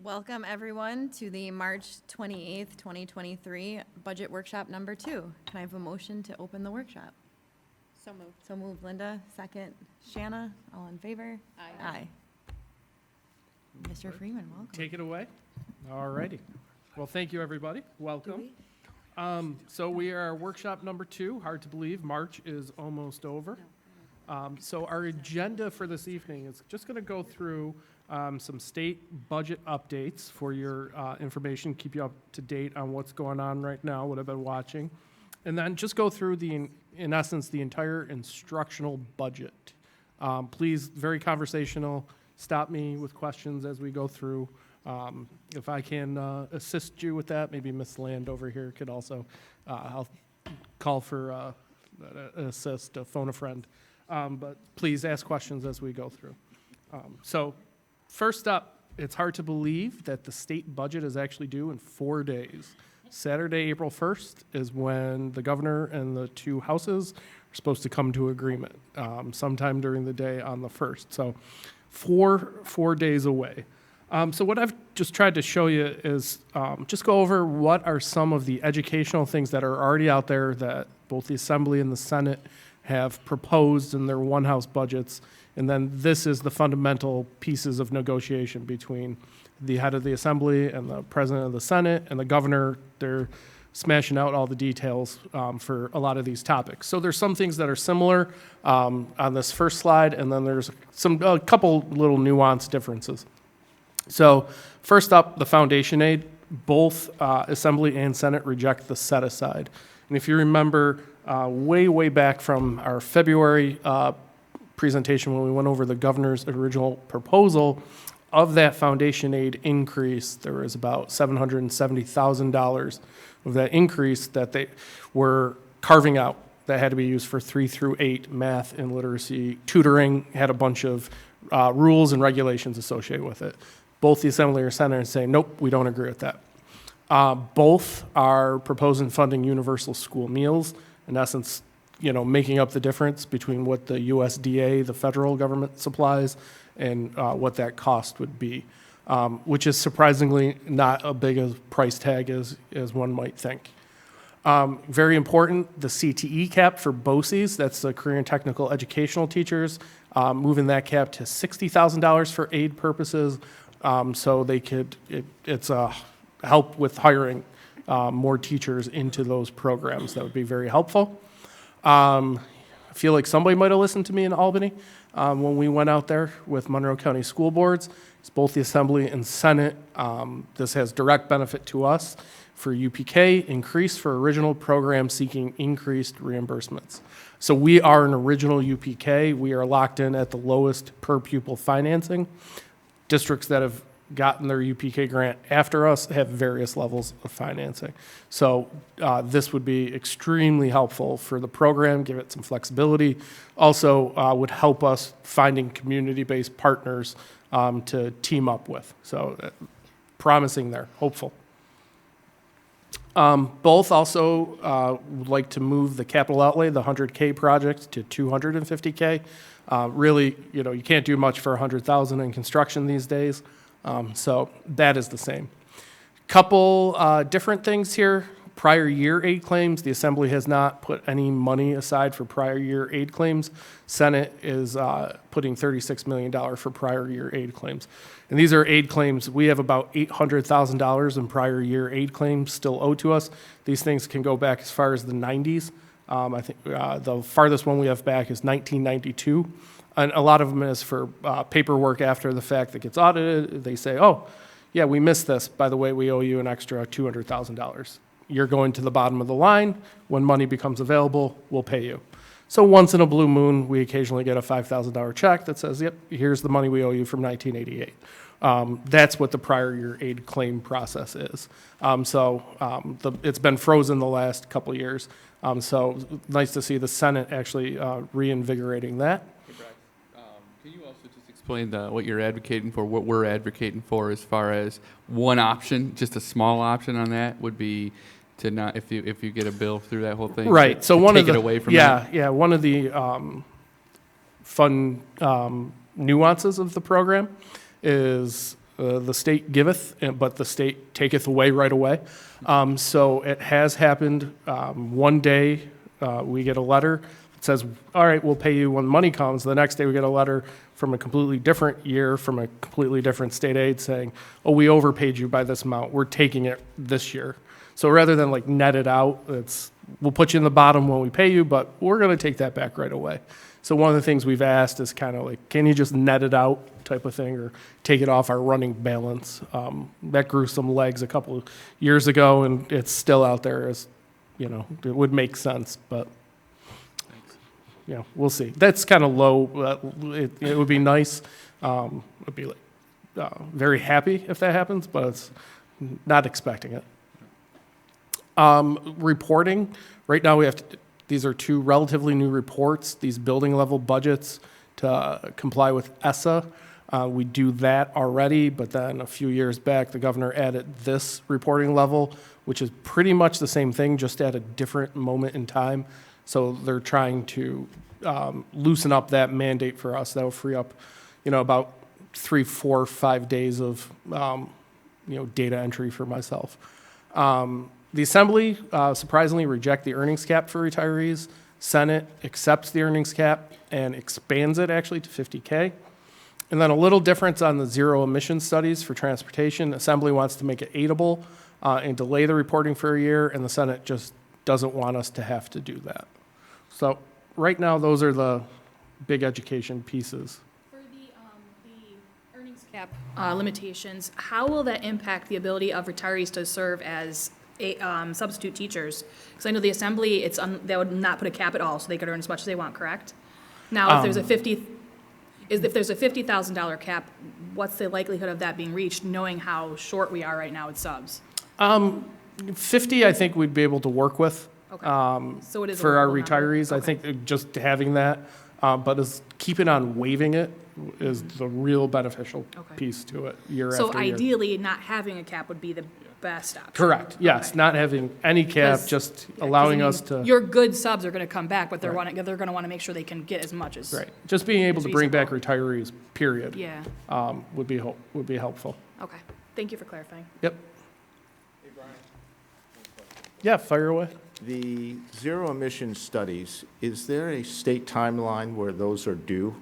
Welcome, everyone, to the March 28th, 2023 Budget Workshop number 2. Can I have a motion to open the workshop? So moved. So moved, Linda. Second, Shanna. All in favor? Aye. Aye. Mr. Freeman, welcome. Take it away. All righty. Well, thank you, everybody. Welcome. So we are workshop number 2. Hard to believe, March is almost over. So our agenda for this evening is just going to go through some state budget updates for your information, keep you up to date on what's going on right now, what I've been watching, and then just go through in essence, the entire instructional budget. Please, very conversational. Stop me with questions as we go through. If I can assist you with that, maybe Miss Land over here could also, I'll call for an assist, phone a friend. But please ask questions as we go through. So first up, it's hard to believe that the state budget is actually due in 4 days. Saturday, April 1st is when the governor and the 2 houses are supposed to come to agreement, sometime during the day on the 1st. So four days away. So what I've just tried to show you is just go over what are some of the educational things that are already out there that both the Assembly and the Senate have proposed in their one-house budgets. And then this is the fundamental pieces of negotiation between the head of the Assembly and the president of the Senate and the governor. They're smashing out all the details for a lot of these topics. So there's some things that are similar on this first slide, and then there's a couple little nuanced differences. So first up, the foundation aid. Both Assembly and Senate reject the set-aside. And if you remember way back from our February presentation when we went over the governor's original proposal, of that foundation aid increase, there was about $770,000 of that increase that they were carving out that had to be used for 3 through 8 math and literacy. Tutoring had a bunch of rules and regulations associated with it. Both the Assembly and Senate are saying, nope, we don't agree with that. Both are proposing funding universal school meals, in essence, making up the difference between what the USDA, the federal government, supplies and what that cost would be, which is surprisingly not a big a price tag as one might think. Very important, the CTE cap for BOCES, that's the Career and Technical Educational Teachers, moving that cap to $60,000 for aid purposes, so they could, it's a help with hiring more teachers into those programs. That would be very helpful. I feel like somebody might have listened to me in Albany when we went out there with Monroe County School Boards. It's both the Assembly and Senate. This has direct benefit to us for UPK, increase for original programs seeking increased reimbursements. So we are an original UPK. We are locked in at the lowest per pupil financing. Districts that have gotten their UPK grant after us have various levels of financing. So this would be extremely helpful for the program, give it some flexibility. Also would help us finding community-based partners to team up with. So promising there, hopeful. Both also would like to move the capital outlay, the 100K project, to 250K. Really, you can't do much for 100,000 in construction these days. So that is the same. Couple different things here. Prior year aid claims. The Assembly has not put any money aside for prior year aid claims. Senate is putting $36 million for prior year aid claims. And these are aid claims. We have about $800,000 in prior year aid claims still owed to us. These things can go back as far as the 90s. I think the farthest one we have back is 1992. And a lot of them is for paperwork after the fact that gets audited. They say, oh, yeah, we missed this. By the way, we owe you an extra $200,000. You're going to the bottom of the line. When money becomes available, we'll pay you. So once in a blue moon, we occasionally get a $5,000 check that says, yep, here's the money we owe you from 1988. That's what the prior year aid claim process is. It's been frozen the last couple of years. So nice to see the Senate actually reinvigorating that. Can you also just explain what you're advocating for, what we're advocating for as far as one option, just a small option on that would be to not, if you get a bill through that whole thing, right? To, so to one take of the it away from that? Yeah, one of the fun nuances of the program is The state giveth, but the state taketh away right away. So it has happened. One day, we get a letter that says, all right, we'll pay you when money comes. The next day, we get a letter from a completely different year, from a completely different state aid saying, oh, we overpaid you by this amount. We're taking it this year. So rather than like net it out, we'll put you in the bottom when we pay you, but we're going to take that back right away. So one of the things we've asked is kind of like, can you just net it out type of thing, or take it off our running balance? That grew some legs a couple of years ago, and it's still out there as, it would make sense, but, we'll see. That's kind of low. It would be nice. I'd be very happy if that happens, but it's not expecting it. Reporting, right now these are two relatively new reports, these building level budgets to comply with ESSA. We do that already, but then a few years back, the governor added this reporting level, which is pretty much the same thing, just at a different moment in time. So they're trying to loosen up that mandate for us. That will free up, about 3, 4, 5 days of, data entry for myself. The Assembly surprisingly reject the earnings cap for retirees. Senate accepts the earnings cap and expands it actually to 50K. And then a little difference on the zero emission studies for transportation. Assembly wants to make it aidable and delay the reporting for a year, and the Senate just doesn't want us to have to do that. So right now, those are the big education pieces. For the earnings cap limitations, how will that impact the ability of retirees to serve as substitute teachers? Because I know the Assembly, they would not put a cap at all, so they could earn as much as they want, correct? Now, if there's a $50,000 cap, what's the likelihood of that being reached, knowing how short we are right now with subs? 50, I think we'd be able to work with. Okay. So it is a for our low number. retirees. Okay. I think just having that, but keeping on waiving it is the real beneficial Okay. piece to it year So after year. ideally, not having a cap would be the best option. Correct, yes, Okay. not having any cap, 'Cause- just Yeah, 'cause, allowing I mean, us to, Your good subs are going to come back, but they're Right. going to want to make sure they can get as much as. right, just being able It's to bring back reasonable. retirees, period, Yeah, would be helpful. okay. Thank you for clarifying. Yep. Yeah, fire away. The zero emission studies, is there a state timeline where those are due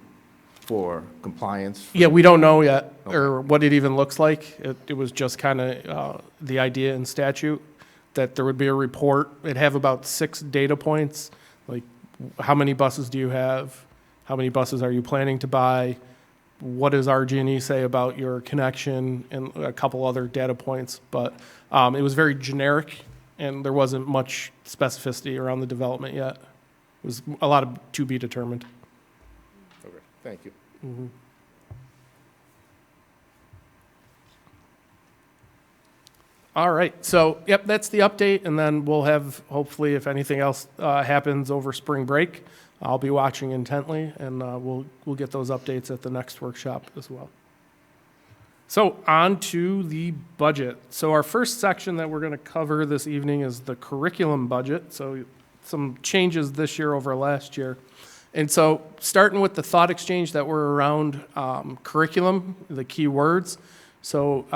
for compliance? Yeah, we don't know yet, or what it even looks like. It was just kind of the idea in statute that there would be a report. It'd have about 6 data points, like how many buses do you have? How many buses are you planning to buy? What does RG&E say about your connection? And a couple other data points. But it was very generic, and there wasn't much specificity around the development yet. It was a lot of to be determined. Okay, thank you. All right, so, yep, that's the update, and then we'll have, hopefully, if anything else happens over spring break, I'll be watching intently, and we'll get those updates at the next workshop as well. So, on to the budget. So our first section that we're going to cover this evening is the curriculum budget, so some changes this year over last year. And so, starting with the thought exchange that were around curriculum, the key words. So,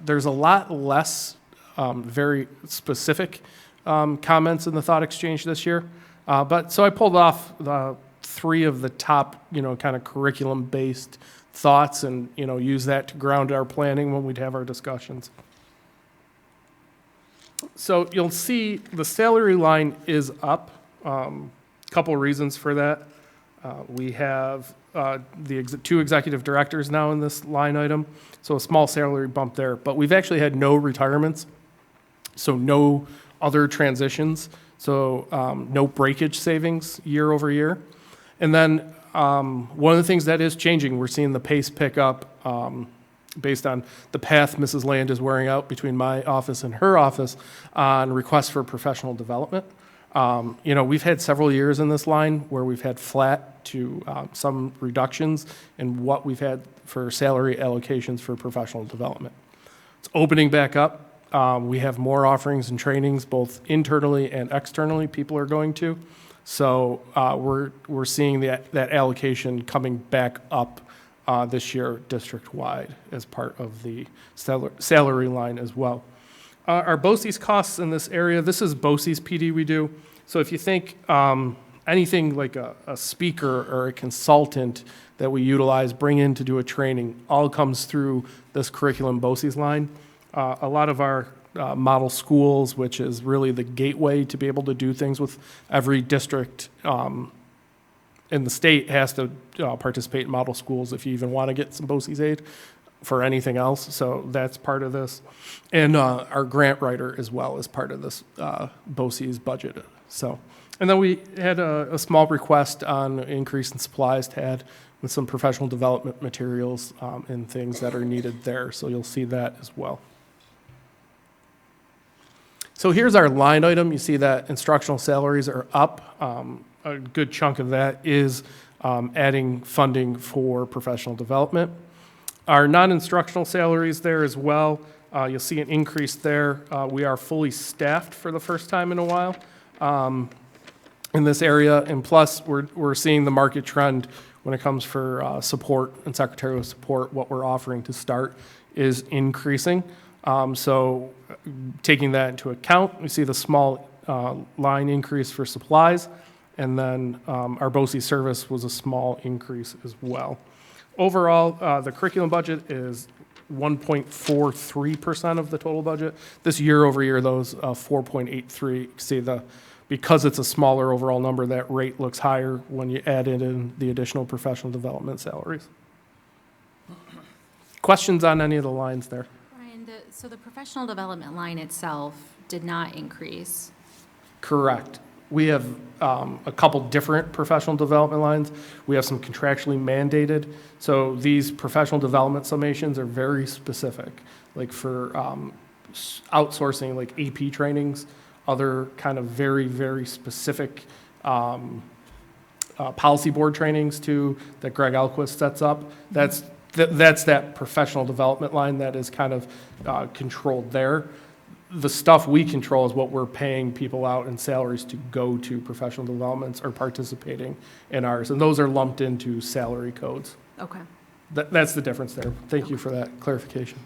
there's a lot less very specific comments in the thought exchange this year. So I pulled off 3 of the top, kind of curriculum-based thoughts and, use that to ground our planning when we'd have our discussions. So you'll see the salary line is up. Couple reasons for that. We have the 2 executive directors now in this line item, so a small salary bump there. But we've actually had no retirements, so no other transitions, so no breakage savings year over year. And then one of the things that is changing, we're seeing the pace pick up based on the path Mrs. Land is wearing out between my office and her office on requests for professional development. We've had several years in this line where we've had flat to some reductions in what we've had for salary allocations for professional development. It's opening back up. We have more offerings and trainings, both internally and externally, people are going to. So we're seeing that allocation coming back up this year district-wide as part of the salary line as well. Our BOCES costs in this area, this is BOCES PD we do. So if you think anything like a speaker or a consultant that we utilize, bring in to do a training, all comes through this curriculum BOCES line. A lot of our model schools, which is really the gateway to be able to do things with every district in the state has to participate in model schools if you even want to get some BOCES aid for anything else. So that's part of this. And our grant writer as well is part of this BOCES budget. So, and then we had a small request on increase in supplies to add with some professional development materials and things that are needed there. So you'll see that as well. So here's our line item. You see that instructional salaries are up. A good chunk of that is adding funding for professional development. Our non-instructional salaries there as well, you'll see an increase there. We are fully staffed for the first time in a while in this area, and plus we're seeing the market trend when it comes for support and secretarial support. What we're offering to start is increasing. So taking that into account, we see the small line increase for supplies, and then our BOCES service was a small increase as well. Overall, the curriculum budget is 1.43% of the total budget. This year over year, those 4.83. You can see because it's a smaller overall number, that rate looks higher when you add in the additional professional development salaries. Questions on any of the lines there? Brian, so the professional development line itself did not increase. Correct. We have a couple different professional development lines. We have some contractually mandated. So these professional development summations are very specific, like for outsourcing, like AP trainings, other kind of very, very specific policy board trainings too that Greg Alquist sets up. That's that professional development line that is kind of controlled there. The stuff we control is what we're paying people out in salaries to go to professional developments or participating in ours. And those are lumped into salary codes. Okay. That's the difference there. Thank you for that clarification.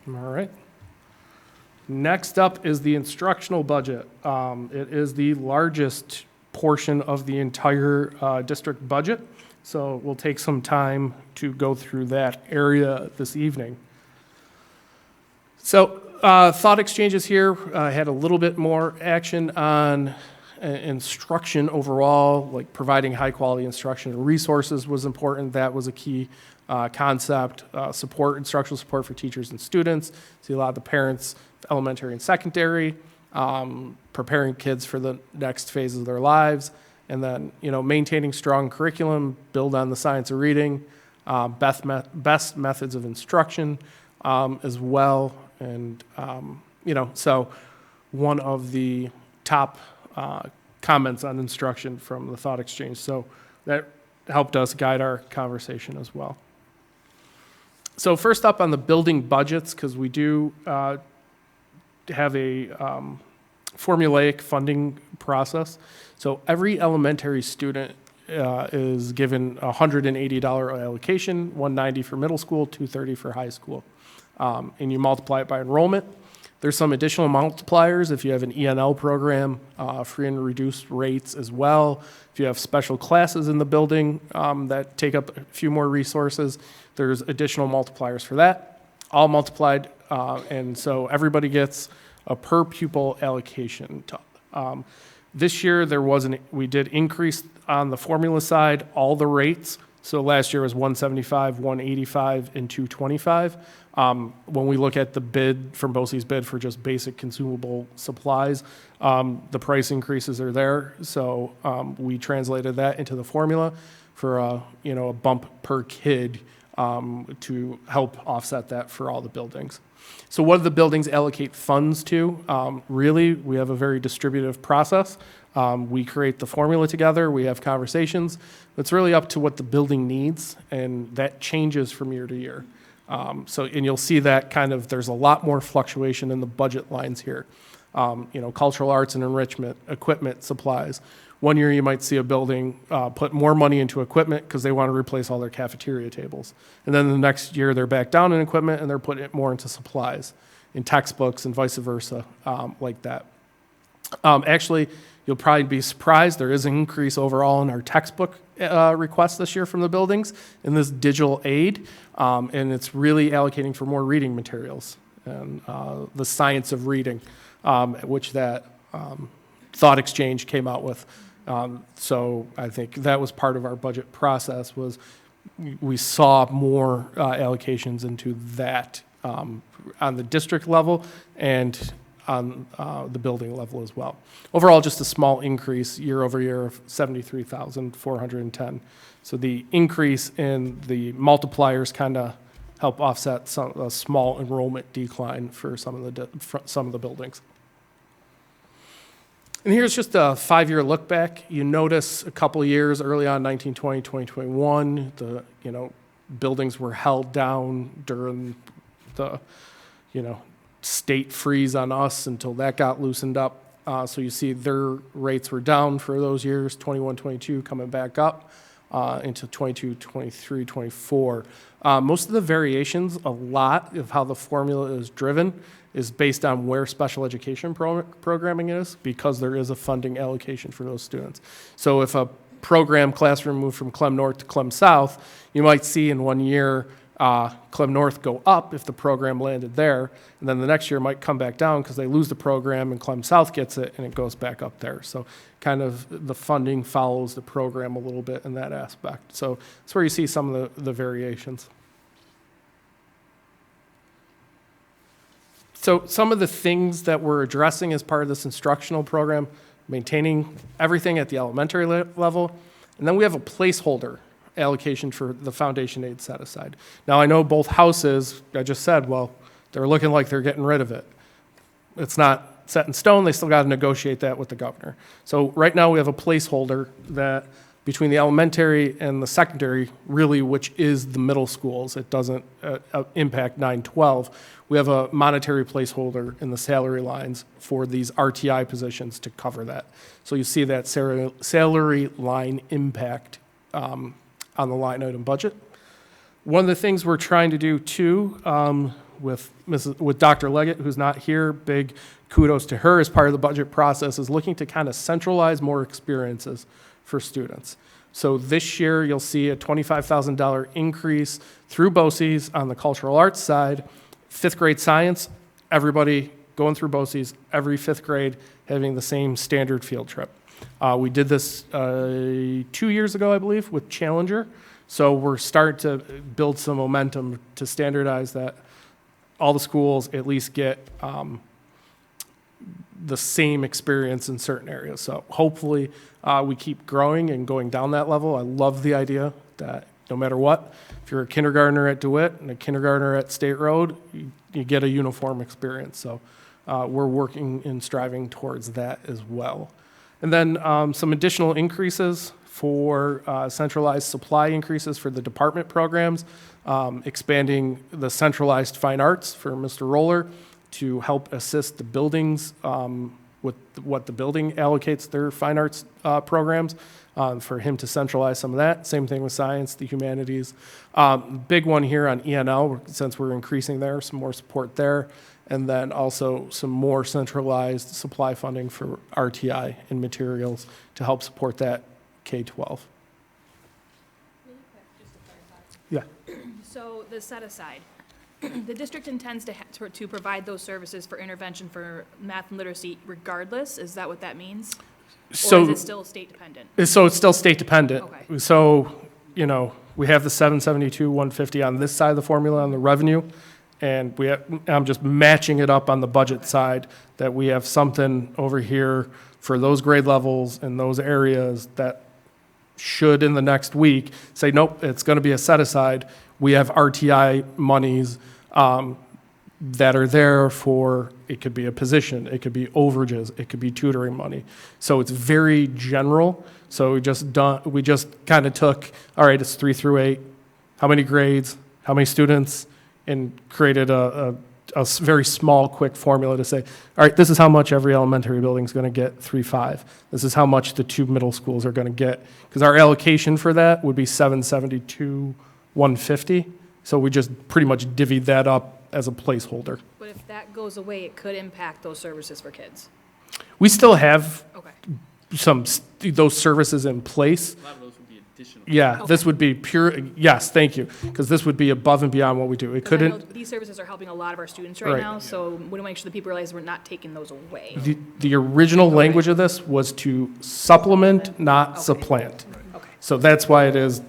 All right. Next up is the instructional budget. It is the largest portion of the entire district budget. So we'll take some time to go through that area this evening. So thought exchanges here had a little bit more action on instruction overall, like providing high quality instruction and resources was important. That was a key concept. Instructional support for teachers and students. See a lot of the parents, elementary and secondary, preparing kids for the next phase of their lives. And then, maintaining strong curriculum, build on the science of reading, best methods of instruction as well. And, so one of the top comments on instruction from the thought exchange. So that helped us guide our conversation as well. So first up on the building budgets, because we do have a formulaic funding process. So every elementary student is given a $180 allocation, $190 for middle school, $230 for high school. And you multiply it by enrollment. There's some additional multipliers if you have an ENL program, free and reduced rates as well. If you have special classes in the building that take up a few more resources, there's additional multipliers for that, all multiplied. And so everybody gets a per pupil allocation. This year we did increase on the formula side all the rates. So last year was 175, 185, and 225. When we look at the bid from BOCES bid for just basic consumable supplies, the price increases are there. So we translated that into the formula for a bump per kid to help offset that for all the buildings. So what do the buildings allocate funds to? Really, we have a very distributive process. We create the formula together. We have conversations. It's really up to what the building needs, and that changes from year to year. And you'll see that there's a lot more fluctuation in the budget lines here. cultural arts and enrichment, equipment, supplies. One year you might see a building put more money into equipment because they want to replace all their cafeteria tables. And then the next year they're back down in equipment and they're putting it more into supplies, in textbooks and vice versa, like that. Actually, you'll probably be surprised, there is an increase overall in our textbook requests this year from the buildings in this digital aid, and it's really allocating for more reading materials and the science of reading, which that thought exchange came out with. So I think that was part of our budget process, was we saw more allocations into that on the district level and on the building level as well. Overall, just a small increase year over year of 73,410. So the increase in the multipliers kind of help offset a small enrollment decline for some of the buildings. And here's just a 5-year look back. You notice a couple of years early on, 1920, 2021, the buildings were held down during the state freeze on us until that got loosened up. So you see their rates were down for those years, 21, 22, coming back up into 22, 23, 24. Most of the variations, a lot of how the formula is driven is based on where special education programming is, because there is a funding allocation for those students. So if a program classroom moved from Clem North to Clem South, you might see in one year Clem North go up if the program landed there, and then the next year might come back down because they lose the program and Clem South gets it and it goes back up there. So kind of the funding follows the program a little bit in that aspect. So that's where you see some of the variations. So some of the things that we're addressing as part of this instructional program, maintaining everything at the elementary level, and then we have a placeholder allocation for the foundation aid set aside. Now I know both houses, I just said, well, they're looking like they're getting rid of it. It's not set in stone, they still got to negotiate that with the governor. So right now we have a placeholder that between the elementary and the secondary, really, which is the middle schools, it doesn't impact 9-12. We have a monetary placeholder in the salary lines for these RTI positions to cover that. So you see that salary line impact on the line item budget. One of the things we're trying to do too, with Dr. Leggett, who's not here, big kudos to her as part of the budget process, is looking to kind of centralize more experiences for students. So this year you'll see a $25,000 increase through BOCES on the cultural arts side. 5th grade science, everybody going through BOCES, every 5th grade having the same standard field trip. We did this 2 years ago, I believe, with Challenger. So we're starting to build some momentum to standardize that all the schools at least get the same experience in certain areas. So hopefully we keep growing and going down that level. I love the idea that no matter what, if you're a kindergartner at DeWitt and a kindergartner at State Road, you get a uniform experience. So we're working and striving towards that as well. And then some additional increases for centralized supply increases for the department programs, expanding the centralized fine arts for Mr. Roller to help assist the buildings with what the building allocates their fine arts programs, for him to centralize some of that. Same thing with science, the humanities. Big one here on ENL, since we're increasing there, some more support there. And then also some more centralized supply funding for RTI and materials to help support that K-12. Really quick, just to clarify. Yeah. So the set aside, the district intends to provide those services for intervention for math and literacy regardless? Is that what that means? So, or is it still state dependent? So it's still state dependent. Okay. So, we have the 772, 150 on this side of the formula on the revenue. And I'm just matching it up on the budget side, that we have something over here for those grade levels and those areas that should in the next week say, nope, it's going to be a set aside. We have RTI monies that are there for, it could be a position, it could be overages, it could be tutoring money. So it's very general. So we just kind of took, all right, it's 3 through 8, how many grades, how many students, and created a very small, quick formula to say, all right, this is how much every elementary building is going to get 3.5. This is how much the 2 middle schools are going to get. Because our allocation for that would be 772, 150. So we just pretty much divvied that up as a placeholder. But if that goes away, it could impact those services for kids. We still have Okay. those services in place. A lot of those would be additional. Yeah, this would be pure, yes, thank you, because this would be above and beyond what we do. It 'Cause I know couldn't, these services are helping a lot of our students right Right. now, so we want to make sure that people realize we're not taking those away. the original language of this was to supplement, not Okay. supplant. Okay, So that's why it is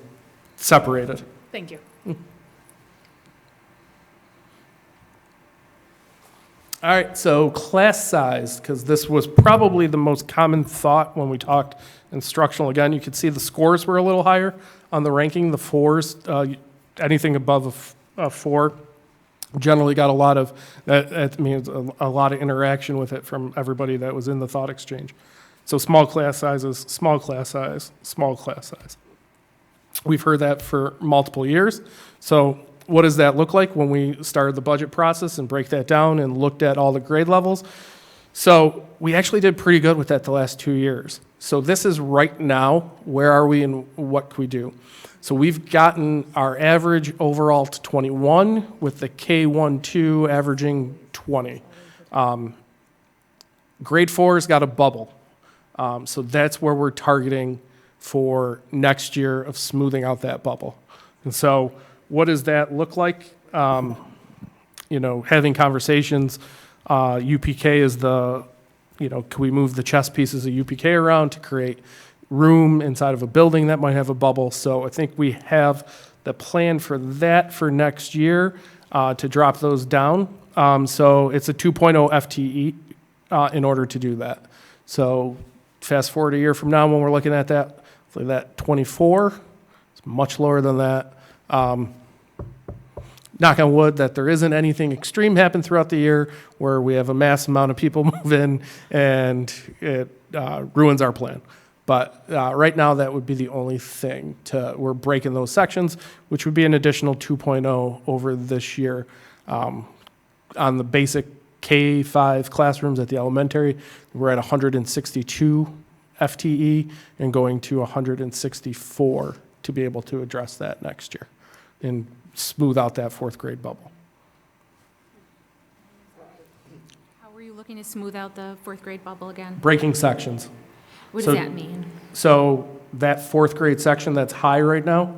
separated. thank you. All right, so class size, because this was probably the most common thought when we talked instructional. Again, you could see the scores were a little higher on the ranking, the 4s, anything above a 4 generally got a lot of, that means a lot of interaction with it from everybody that was in the thought exchange. So small class sizes, small class size, small class size. We've heard that for multiple years. So what does that look like when we started the budget process and break that down and looked at all the grade levels? So we actually did pretty good with that the last 2 years. So this is right now, where are we and what can we do? So we've gotten our average overall to 21 with the K1-2 averaging 20. Grade 4's got a bubble. So that's where we're targeting for next year of smoothing out that bubble. And so what does that look like? Having conversations. UPK is can we move the chess pieces of UPK around to create room inside of a building that might have a bubble? So I think we have the plan for that for next year to drop those down. So it's a 2.0 FTE in order to do that. So fast forward a year from now when we're looking at that, hopefully that 24, it's much lower than that. Knock on wood that there isn't anything extreme happen throughout the year where we have a mass amount of people move in and it ruins our plan. But right now, that would be the only thing. We're breaking those sections, which would be an additional 2.0 over this year. On the basic K-5 classrooms at the elementary, we're at 162 FTE and going to 164 to be able to address that next year and smooth out that 4th grade bubble. How were you looking to smooth out the 4th grade bubble again? Breaking sections. What So- does that mean? So that 4th grade section that's high right now,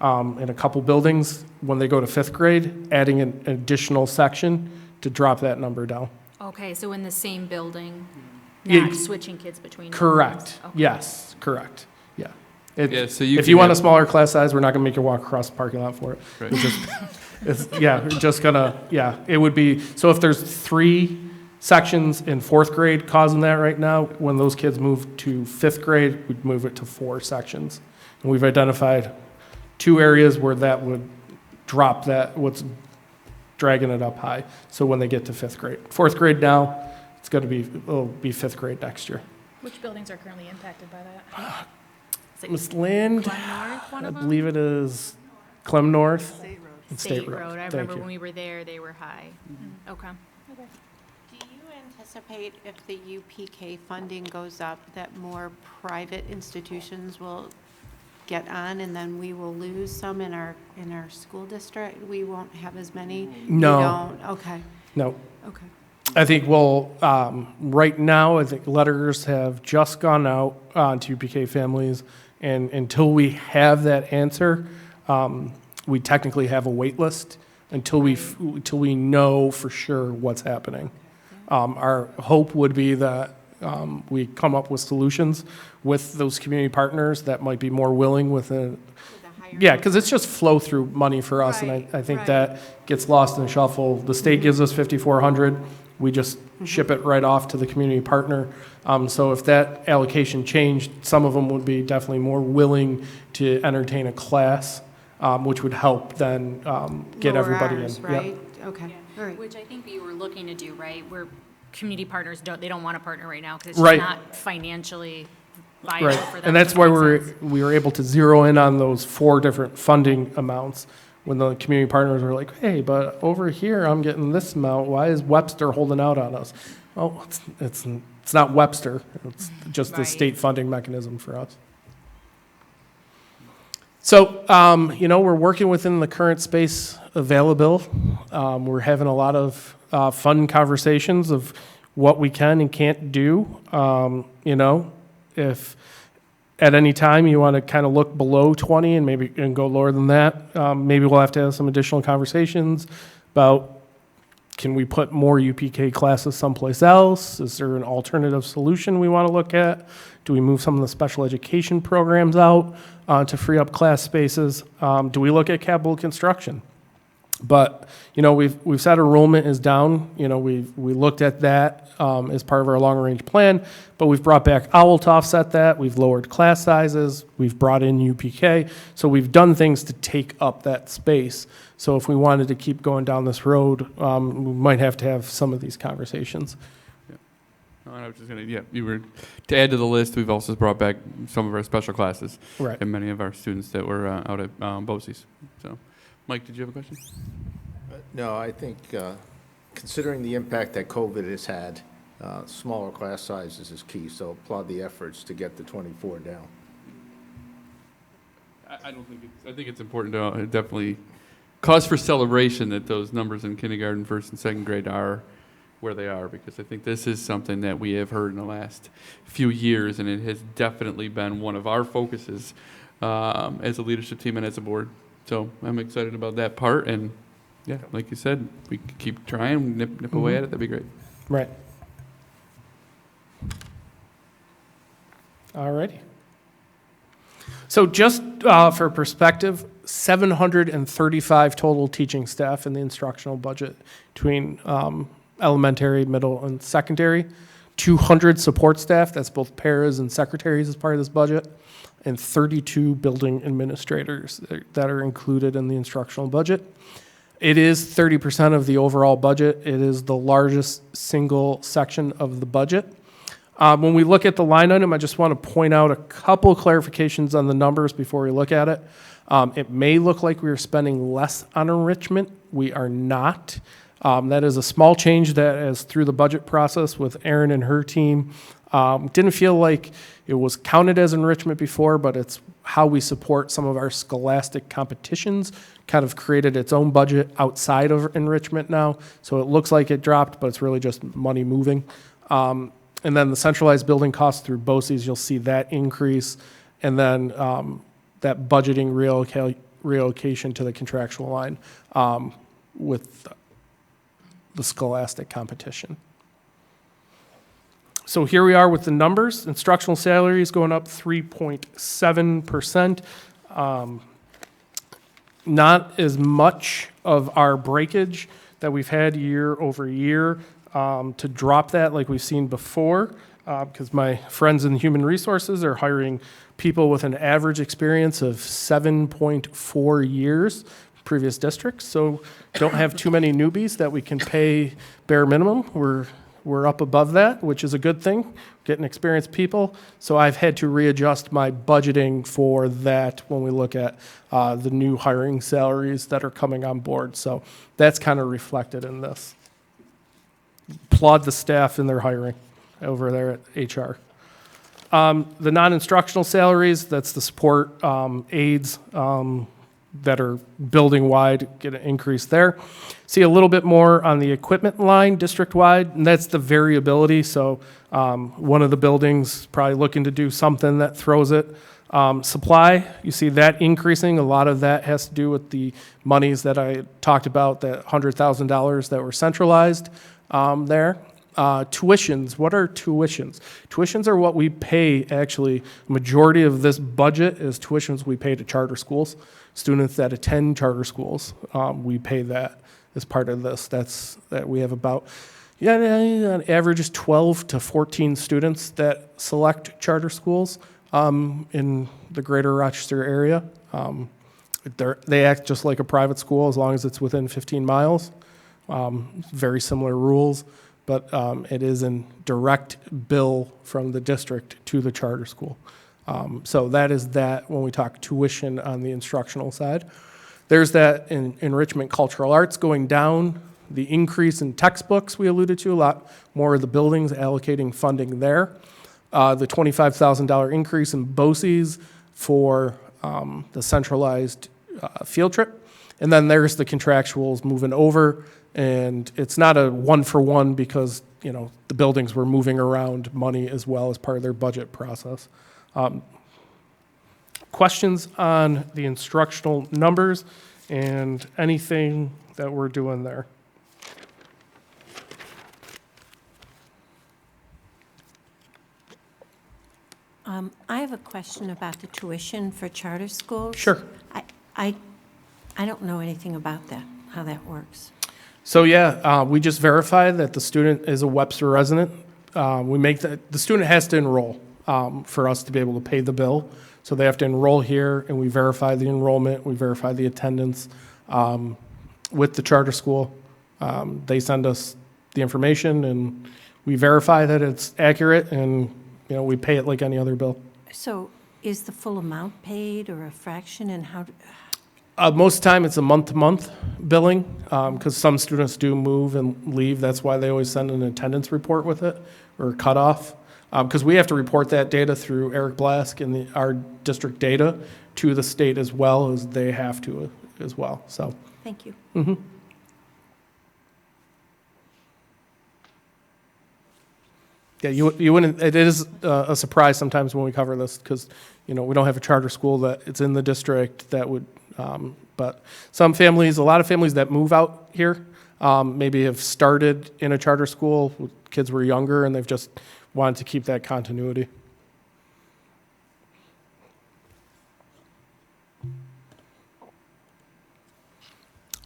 in a couple buildings, when they go to 5th grade, adding an additional section to drop that number down. Okay, so in the same building, Yeah, not switching kids between Correct. buildings? Okay. Yes, correct. Yeah. Yeah, so you If can you want a have- smaller class size, we're not going to make you walk across the parking lot for it. Right. We're just gonna, it would be, so if there's 3 sections in 4th grade causing that right now, when those kids move to 5th grade, we'd move it to 4 sections. And we've identified 2 areas where that would drop what's dragging it up high. So when they get to 5th grade. 4th grade now, it'll be 5th grade next year. Which buildings are currently impacted by that? Miss Land, Glen North, one I of them? believe it is Clem North. and State Road. I Thank remember you. when we were there, they were high. Okay. Do you anticipate if the UPK funding goes up, that more private institutions will get on, and then we will lose some in our school district? We won't have as many? No. We don't? Okay, No, okay. I think right now, I think letters have just gone out to UPK families, and until we have that answer, we technically have a wait list until we know for sure what's happening. Our hope would be that we come up with solutions with those community partners that might be more willing with a, yeah, because it's just flow-through money for us, and I think Right. that gets lost in the shuffle. The state gives us 5,400, we just ship it right off to the community partner. So if that allocation changed, some of them would be definitely more willing to entertain a class, which would help then get Lower everybody in. ours, Yep. right? Okay, all right. Which I think we were looking to do, right? Where community partners they don't want to partner right now because it's Right. just not financially viable Right, for them. and that's to why make sense. we were able to zero in on those 4 different funding amounts, when the community partners are like, hey, but over here, I'm getting this amount, why is Webster holding out on us? Oh, it's not Webster, it's just the Right. state funding mechanism for us. So, we're working within the current space available. We're having a lot of fun conversations of what we can and can't do. If at any time you want to kind of look below 20 and go lower than that, maybe we'll have to have some additional conversations about, can we put more UPK classes someplace else? Is there an alternative solution we want to look at? Do we move some of the special education programs out to free up class spaces? Do we look at capital construction? But, we've said enrollment is down. We looked at that as part of our long-range plan, but we've brought back OWL to offset that. We've lowered class sizes. We've brought in UPK. So we've done things to take up that space. So if we wanted to keep going down this road, we might have to have some of these conversations. I was just gonna, to add to the list, we've also brought back some of our special classes. Right. And many of our students that were out at BOCES. So, Mike, did you have a question? No, I think considering the impact that COVID has had, smaller class sizes is key, so applaud the efforts to get the 24 down. I don't think I think it's important to definitely cause for celebration that those numbers in kindergarten, first and second grade are where they are, because I think this is something that we have heard in the last few years, and it has definitely been one of our focuses as a leadership team and as a board. So I'm excited about that part, and yeah, like you said, we could keep trying, nip away at it, that'd be great. Right. All righty. So just for perspective, 735 total teaching staff in the instructional budget between elementary, middle, and secondary. 200 support staff, that's both paras and secretaries as part of this budget, and 32 building administrators that are included in the instructional budget. It is 30% of the overall budget. It is the largest single section of the budget. When we look at the line item, I just want to point out a couple clarifications on the numbers before we look at it. It may look like we are spending less on enrichment. We are not. That is a small change that is through the budget process with Erin and her team. Didn't feel like it was counted as enrichment before, but it's how we support some of our scholastic competitions, kind of created its own budget outside of enrichment now. So it looks like it dropped, but it's really just money moving. And then the centralized building costs through BOCES, you'll see that increase. And then that budgeting relocation to the contractual line with the scholastic competition. So here we are with the numbers. Instructional salaries going up 3.7%. Not as much of our breakage that we've had year over year to drop that like we've seen before, because my friends in human resources are hiring people with an average experience of 7.4 years, previous districts, so don't have too many newbies that we can pay bare minimum. We're up above that, which is a good thing, getting experienced people. So I've had to readjust my budgeting for that when we look at the new hiring salaries that are coming on board. So that's kind of reflected in this. Applaud the staff in their hiring over there at HR. The non-instructional salaries, that's the support aides that are building-wide, get an increase there. See a little bit more on the equipment line district-wide, and that's the variability. So one of the buildings probably looking to do something that throws it. Supply, you see that increasing. A lot of that has to do with the monies that I talked about, that $100,000 that were centralized there. Tuitions, what are tuitions? Tuitions are what we pay, actually, majority of this budget is tuitions we pay to charter schools. Students that attend charter schools, we pay that as part of this. That we have about, on average is 12 to 14 students that select charter schools in the greater Rochester area. They act just like a private school as long as it's within 15 miles. Very similar rules, but it is in direct bill from the district to the charter school. So that is that when we talk tuition on the instructional side. there's that enrichment cultural arts going down. The increase in textbooks we alluded to, a lot more of the buildings allocating funding there. The $25,000 increase in BOCES for the centralized field trip. And then there's the contractuals moving over, and it's not a one-for-one because, you know, the buildings were moving around money as well as part of their budget process. Questions on the instructional numbers and anything that we're doing there? I have a question about the tuition for charter schools. Sure. I don't know anything about that, how that works. So yeah, we just verify that the student is a Webster resident. We make the student has to enroll for us to be able to pay the bill. So they have to enroll here, and we verify the enrollment, we verify the attendance with the charter school. They send us the information, and we verify that it's accurate, and you know, we pay it like any other bill. So is the full amount paid or a fraction, and how, Most of the time, it's a month-to-month billing, because some students do move and leave. That's why they always send an attendance report with it, or cutoff. Because we have to report that data through Eric Blask and our district data to the state as well as they have to as well, so. thank you. Yeah, you wouldn't, it is a surprise sometimes when we cover this, because, you know, we don't have a charter school that it's in the district that would, but some families, a lot of families that move out here, maybe have started in a charter school, when kids were younger, and they've just wanted to keep that continuity.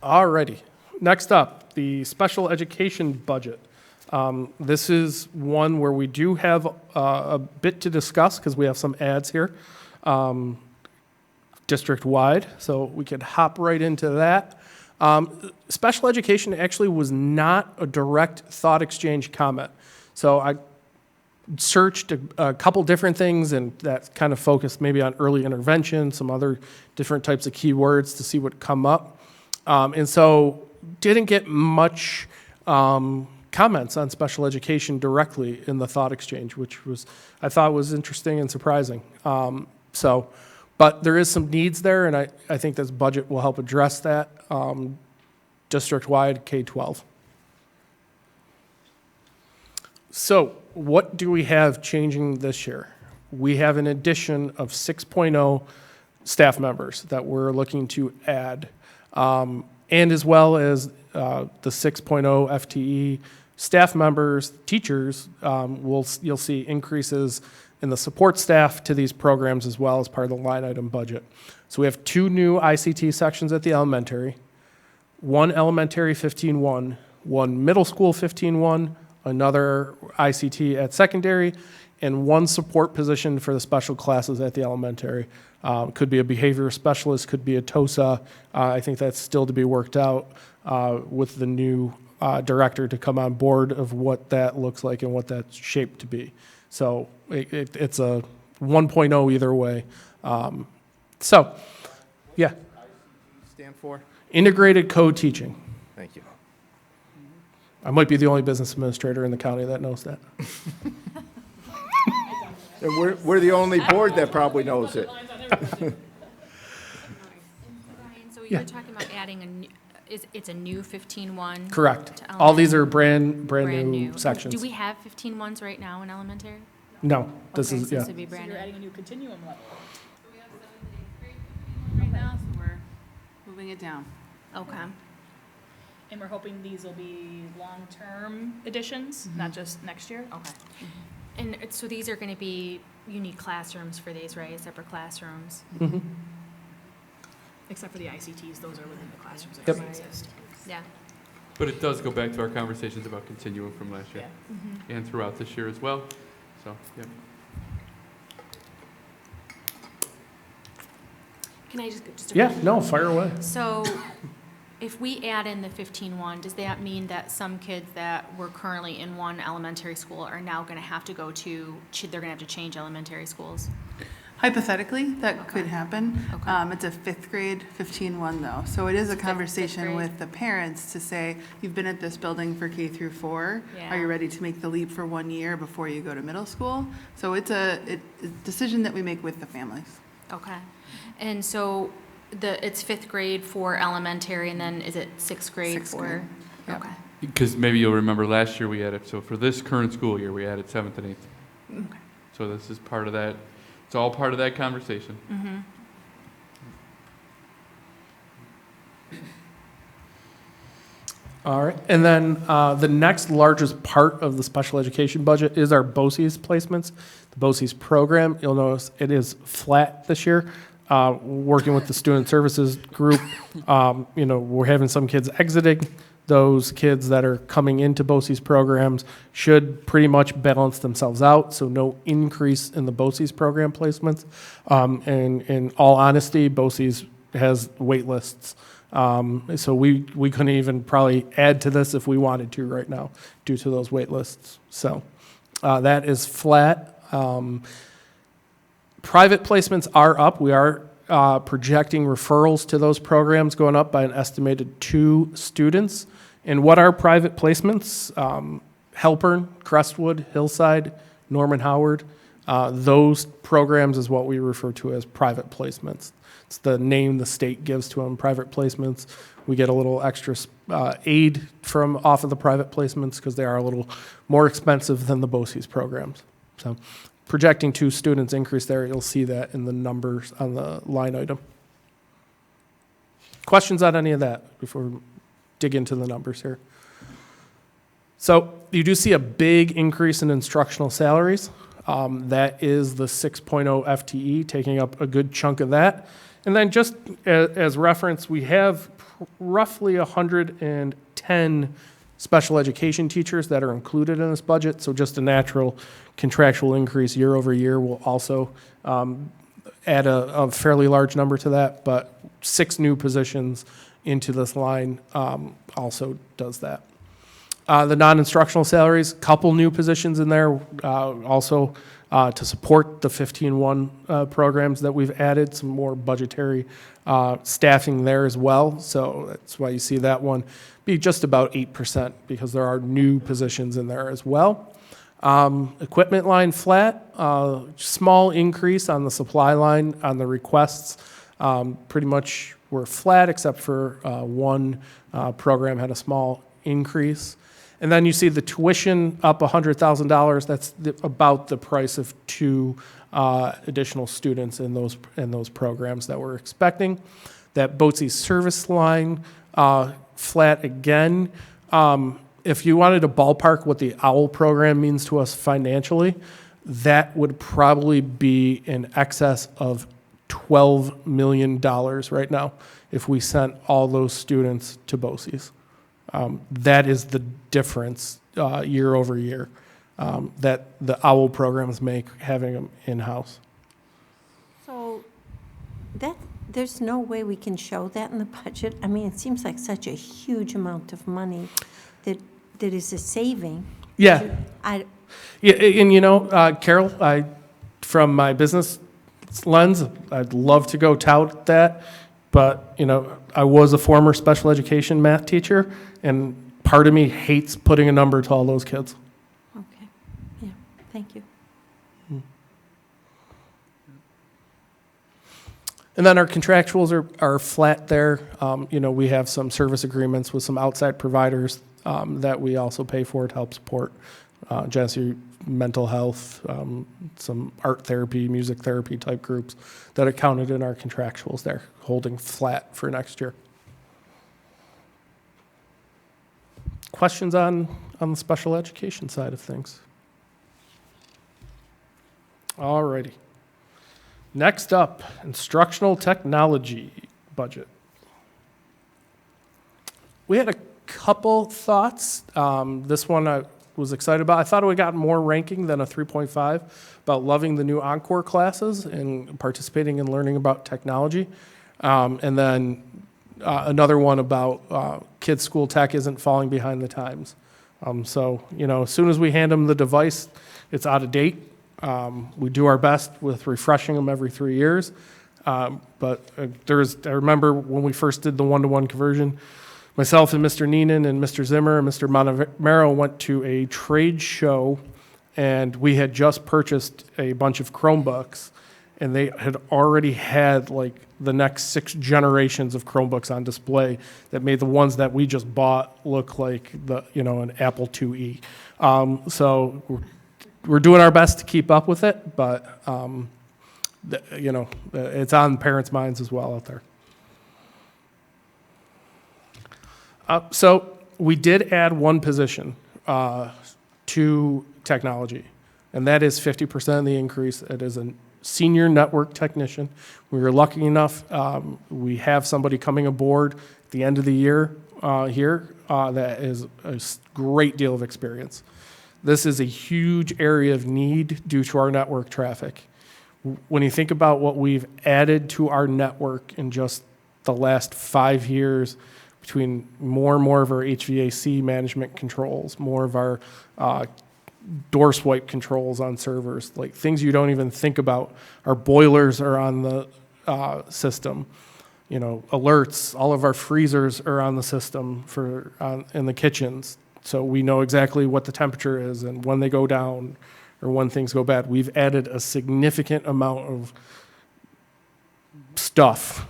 All righty, next up, the special education budget. This is one where we do have a bit to discuss because we have some ads here, district-wide, so we could hop right into that. Special education actually was not a direct thought exchange comment. So I searched a couple different things, and that kind of focused maybe on early intervention, some other different types of keywords to see what come up. And so didn't get much comments on special education directly in the thought exchange, which was, I thought was interesting and surprising. But there is some needs there, and I think this budget will help address that district-wide K-12. So what do we have changing this year? We have an addition of 6.0 staff members that we're looking to add, and as well as the 6.0 FTE staff members, teachers, you'll see increases in the support staff to these programs as well as part of the line item budget. So we have 2 new ICT sections at the elementary, 1 elementary 15-1, 1 middle school 15-1, another ICT at secondary, and 1 support position for the special classes at the elementary. Could be a behavior specialist, could be a TOSA. I think that's still to be worked out with the new director to come on board of what that looks like and what that's shaped to be. So it's a 1.0 either way. So, yeah. Stand for? Integrated co-teaching. Thank you. I might be the only business administrator in the county that knows that. And we're the only board that probably knows it. Brian, so Yeah. you're talking about adding a new, it's a new 15-1? Correct. to All these elementary? are brand new sections. Do we have 15-1s right now in elementary? No, this Okay, is, so yeah. this would be brand new. adding a new continuum level. We have 7th and 8th grade right now, so we're moving it down. Okay. And we're hoping these will be long-term additions, not just next year? Okay. And so these are going to be unique classrooms for these, right? Separate classrooms? Mhm. Except for the ICTs, those are within the classrooms that Yep. already exist. Yeah. But it does go back to our conversations about continuum from last year Yeah. and throughout this year as well. So, yep. Can I just? Yeah, no, fire away. So if we add in the 15-1, does that mean that some kids that were currently in one elementary school are now going to have to go to, they're going to have to change elementary schools? Hypothetically, that could happen. Okay. It's a fifth grade 15-1 though. So it is a conversation grade. with the parents to say, you've been at this building for K through 4. Yeah. Are you ready to make the leap for 1 year before you go to middle school? So it's a decision that we make with the families. Okay. And so it's fifth grade for elementary, and then is it sixth grade Sixth for? grade. Yep. Okay. Because maybe you'll remember last year we added, so for this current school year, we added 7th and 8th. Okay. So this is part of that, it's all part of that conversation. Mm-hmm. All right, and then the next largest part of the special education budget is our BOCES placements. The BOCES program, you'll notice it is flat this year. Working with the student services group, we're having some kids exiting. Those kids that are coming into BOCES programs should pretty much balance themselves out, so no increase in the BOCES program placements. And in all honesty, BOCES has wait lists. So we couldn't even probably add to this if we wanted to right now due to those wait lists. So that is flat. Private placements are up. We are projecting referrals to those programs going up by an estimated 2 students. And what are private placements? Halpern, Crestwood, Hillside, Norman Howard. Those programs is what we refer to as private placements. It's the name the state gives to them, private placements. We get a little extra aid from off of the private placements because they are a little more expensive than the BOCES programs. So projecting 2 students increase there, you'll see that in the numbers on the line item. Questions on any of that before we dig into the numbers here? So you do see a big increase in instructional salaries. That is the 6.0 FTE taking up a good chunk of that. And then just as reference, we have roughly 110 special education teachers that are included in this budget. So just a natural contractual increase year over year will also add a fairly large number to that. But 6 new positions into this line also does that. The non-instructional salaries, couple new positions in there, also to support the 15-1 programs that we've added, some more budgetary staffing there as well. So that's why you see that one be just about 8% because there are new positions in there as well. Equipment line flat, small increase on the supply line on the requests. Pretty much we're flat except for one program had a small increase. And then you see the tuition up $100,000. That's about the price of 2 additional students in those programs that we're expecting. That BOCES service line flat again. If you wanted to ballpark what the OWL program means to us financially, that would probably be in excess of $12 million right now if we sent all those students to BOCES. That is the difference year over year that the OWL programs make having them in-house. So there's no way we can show that in the budget? I mean, it seems like such a huge amount of money that is a saving. Yeah. Yeah, and Carol, from my business lens, I'd love to go tout that, but, I was a former special education math teacher, and part of me hates putting a number to all those kids. Okay, yeah, thank you. And then our contractuals are flat there. We have some service agreements with some outside providers that we also pay for to help support Janice, mental health, some art therapy, music therapy type groups that are counted in our contractuals there, holding flat for next year. Questions on the special education side of things? All righty. Next up, instructional technology budget. We had a couple thoughts. This one I was excited about. I thought it would have gotten more ranking than a 3.5 about loving the new Encore classes and participating in learning about technology. And then another one about kids' school tech isn't falling behind the times. So, as soon as we hand them the device, it's out of date. We do our best with refreshing them every 3 years. But I remember when we first did the one-to-one conversion, myself and Mr. Neenan and Mr. Zimmer and Mr. Montemero went to a trade show, and we had just purchased a bunch of Chromebooks, and they had already had like the next 6 generations of Chromebooks on display that made the ones that we just bought look like an Apple IIe. So we're doing our best to keep up with it, but it's on parents' minds as well out there. So we did add one position to technology, and that is 50% of the increase. It is a senior network technician. We were lucky enough, we have somebody coming aboard at the end of the year here that is a great deal of experience. This is a huge area of need due to our network traffic. When you think about what we've added to our network in just the last 5 years, between more and more of our HVAC management controls, more of our door swipe controls on servers, like things you don't even think about. Our boilers are on the system. Alerts, all of our freezers are on the system in the kitchens. So we know exactly what the temperature is and when they go down or when things go bad. We've added a significant amount of stuff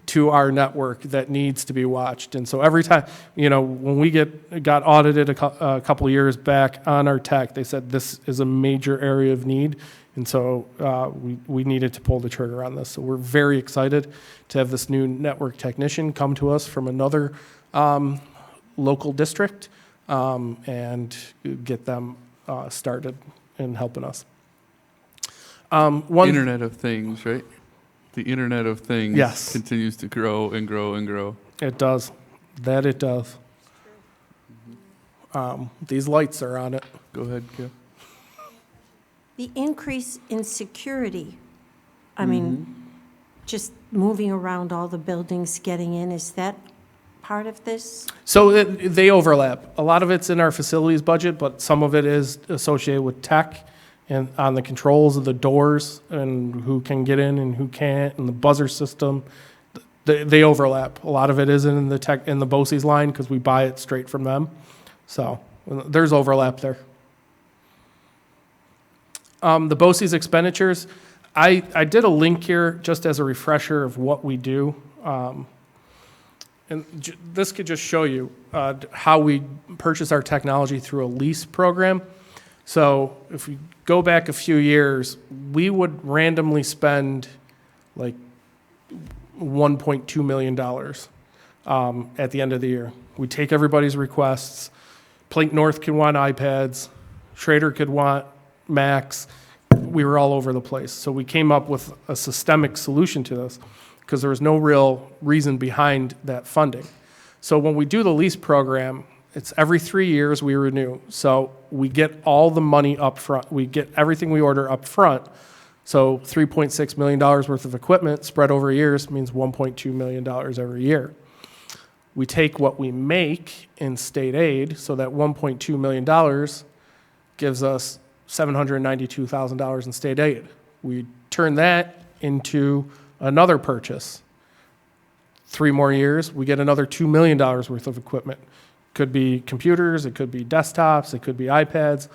to our network that needs to be watched. And so every time, when we got audited a couple of years back on our tech, they said this is a major area of need. And so we needed to pull the trigger on this. So we're very excited to have this new network technician come to us from another local district and get them started in helping us. Internet of Things, right? The Internet of Things Yes. continues to grow and grow and grow. It does. That it does. These lights are on it. Go ahead, Kim. The increase in security, I mean, just moving around all the buildings, getting in, is that part of this? So they overlap. A lot of it's in our facilities budget, but some of it is associated with tech and on the controls of the doors and who can get in and who can't, and the buzzer system. They overlap. A lot of it is in the BOCES line because we buy it straight from them. So there's overlap there. The BOCES expenditures, I did a link here just as a refresher of what we do. And this could just show you how we purchase our technology through a lease program. So if we go back a few years, we would randomly spend like $1.2 million at the end of the year. We take everybody's requests. Plink North could want iPads. Schrader could want Macs. We were all over the place. So we came up with a systemic solution to this because there was no real reason behind that funding. So when we do the lease program, it's every 3 years we renew. So we get all the money up front. We get everything we order up front. So $3.6 million worth of equipment spread over years means $1.2 million every year. We take what we make in state aid, so that $1.2 million gives us $792,000 in state aid. We turn that into another purchase. 3 more years, we get another $2 million worth of equipment. Could be computers, it could be desktops, it could be iPads,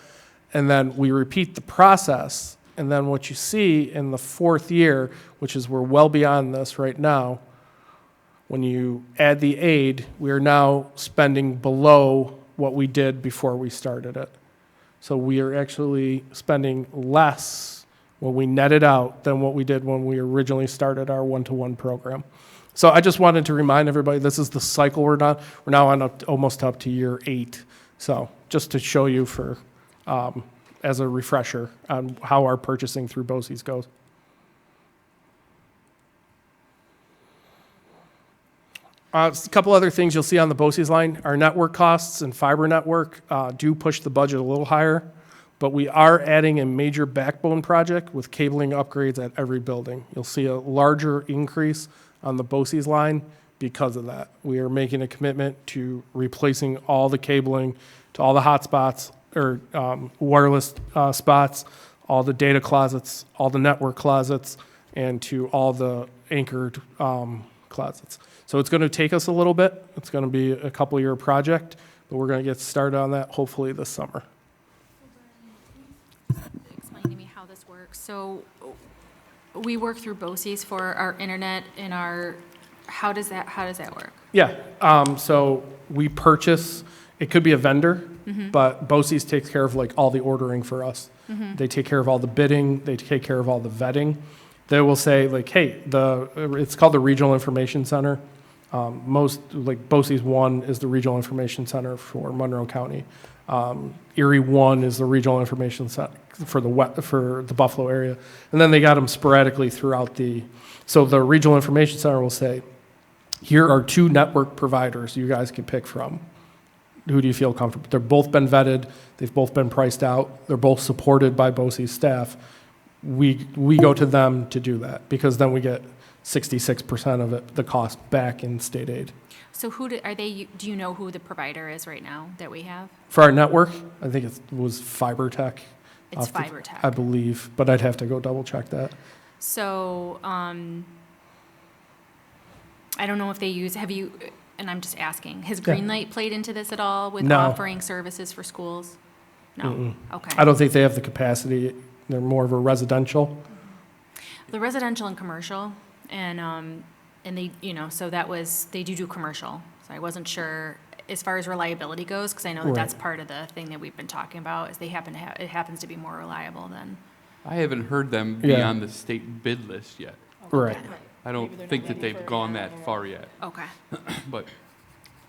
and then we repeat the process. And then what you see in the 4th year, which is we're well beyond this right now, when you add the aid, we are now spending below what we did before we started it. So we are actually spending less when we net it out than what we did when we originally started our one-to-one program. So I just wanted to remind everybody, this is the cycle we're on. We're now on almost up to year 8. So just to show you as a refresher on how our purchasing through BOCES goes. A couple other things you'll see on the BOCES line. Our network costs and fiber network do push the budget a little higher, but we are adding a major backbone project with cabling upgrades at every building. You'll see a larger increase on the BOCES line because of that. We are making a commitment to replacing all the cabling to all the hot spots or wireless spots, all the data closets, all the network closets, and to all the anchored closets. So it's going to take us a little bit. It's going to be a couple-year project, but we're going to get started on that hopefully this summer. Explain to me how this works. So we work through BOCES for our internet and our, how does that work? Yeah, so we purchase, it could be a vendor, but BOCES takes care of like all the ordering for us. They take care of all the bidding, they take care of all the vetting. They will say like, hey, it's called the Regional Information Center. Most, like BOCES 1 is the Regional Information Center for Monroe County. Erie 1 is the Regional Information Center for the Buffalo area. And then they got them sporadically throughout so the Regional Information Center will say, here are 2 network providers you guys can pick from. Who do you feel comfortable? They've both been vetted. They've both been priced out. They're both supported by BOCES staff. We go to them to do that because then we get 66% of it, the cost back in state aid. So do you know who the provider is right now that we have? For our network, I think it was FiberTech. It's FiberTech. I believe, but I'd have to go double check that. So, I don't know if they use, and I'm just asking, has Greenlight played into this at all with No. offering services for schools? No? Okay. I don't think they have the capacity. They're more of a residential. The residential and commercial, and they, so they do commercial. So I wasn't sure as far as reliability goes, because I know that Right. that's part of the thing that we've been talking about, is it happens to be more reliable than. I haven't heard them be on the state bid list yet. Right. I don't think that they've gone that far yet, Okay. but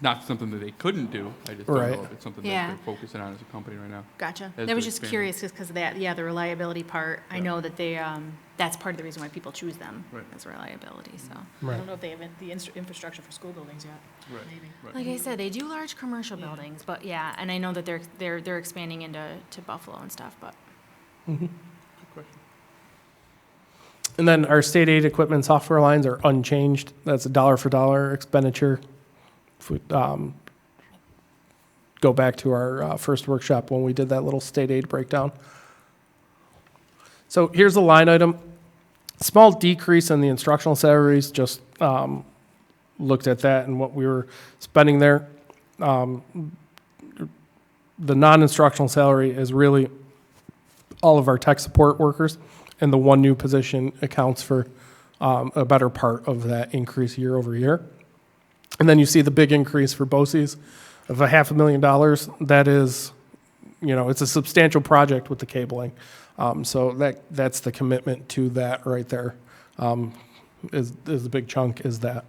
not something that they couldn't do. I just don't Right. know if it's something Yeah. that they're focusing on as a company right now. Gotcha. As I was they're just expanding. curious because of that, the reliability part. I know that they, that's part of the reason why people choose them, Right. is reliability, so. I Right. don't know if they have the infrastructure for school buildings yet. Right. Maybe. Like I said, they do large commercial buildings, but yeah, and I know that they're expanding into Buffalo and stuff, but. Good question. And then our state aid equipment software lines are unchanged. That's a dollar for dollar expenditure. If we go back to our first workshop when we did that little state aid breakdown. So here's the line item. Small decrease in the instructional salaries, just looked at that and what we were spending there. The non-instructional salary is really all of our tech support workers, and the one new position accounts for a better part of that increase year over year. And then you see the big increase for BOCES of $500,000. That is, it's a substantial project with the cabling. So that's the commitment to that right there. Is the big chunk is that.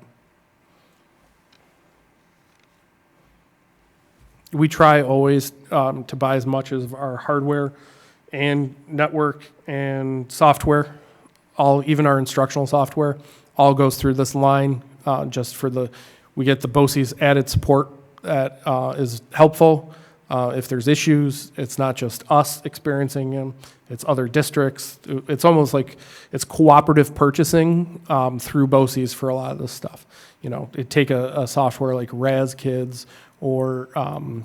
We try always to buy as much of our hardware and network and software, even our instructional software, all goes through this line we get the BOCES added support that is helpful. If there's issues, it's not just us experiencing them, it's other districts. It's almost like it's cooperative purchasing through BOCES for a lot of this stuff. It'd take a software like RazKids or I'm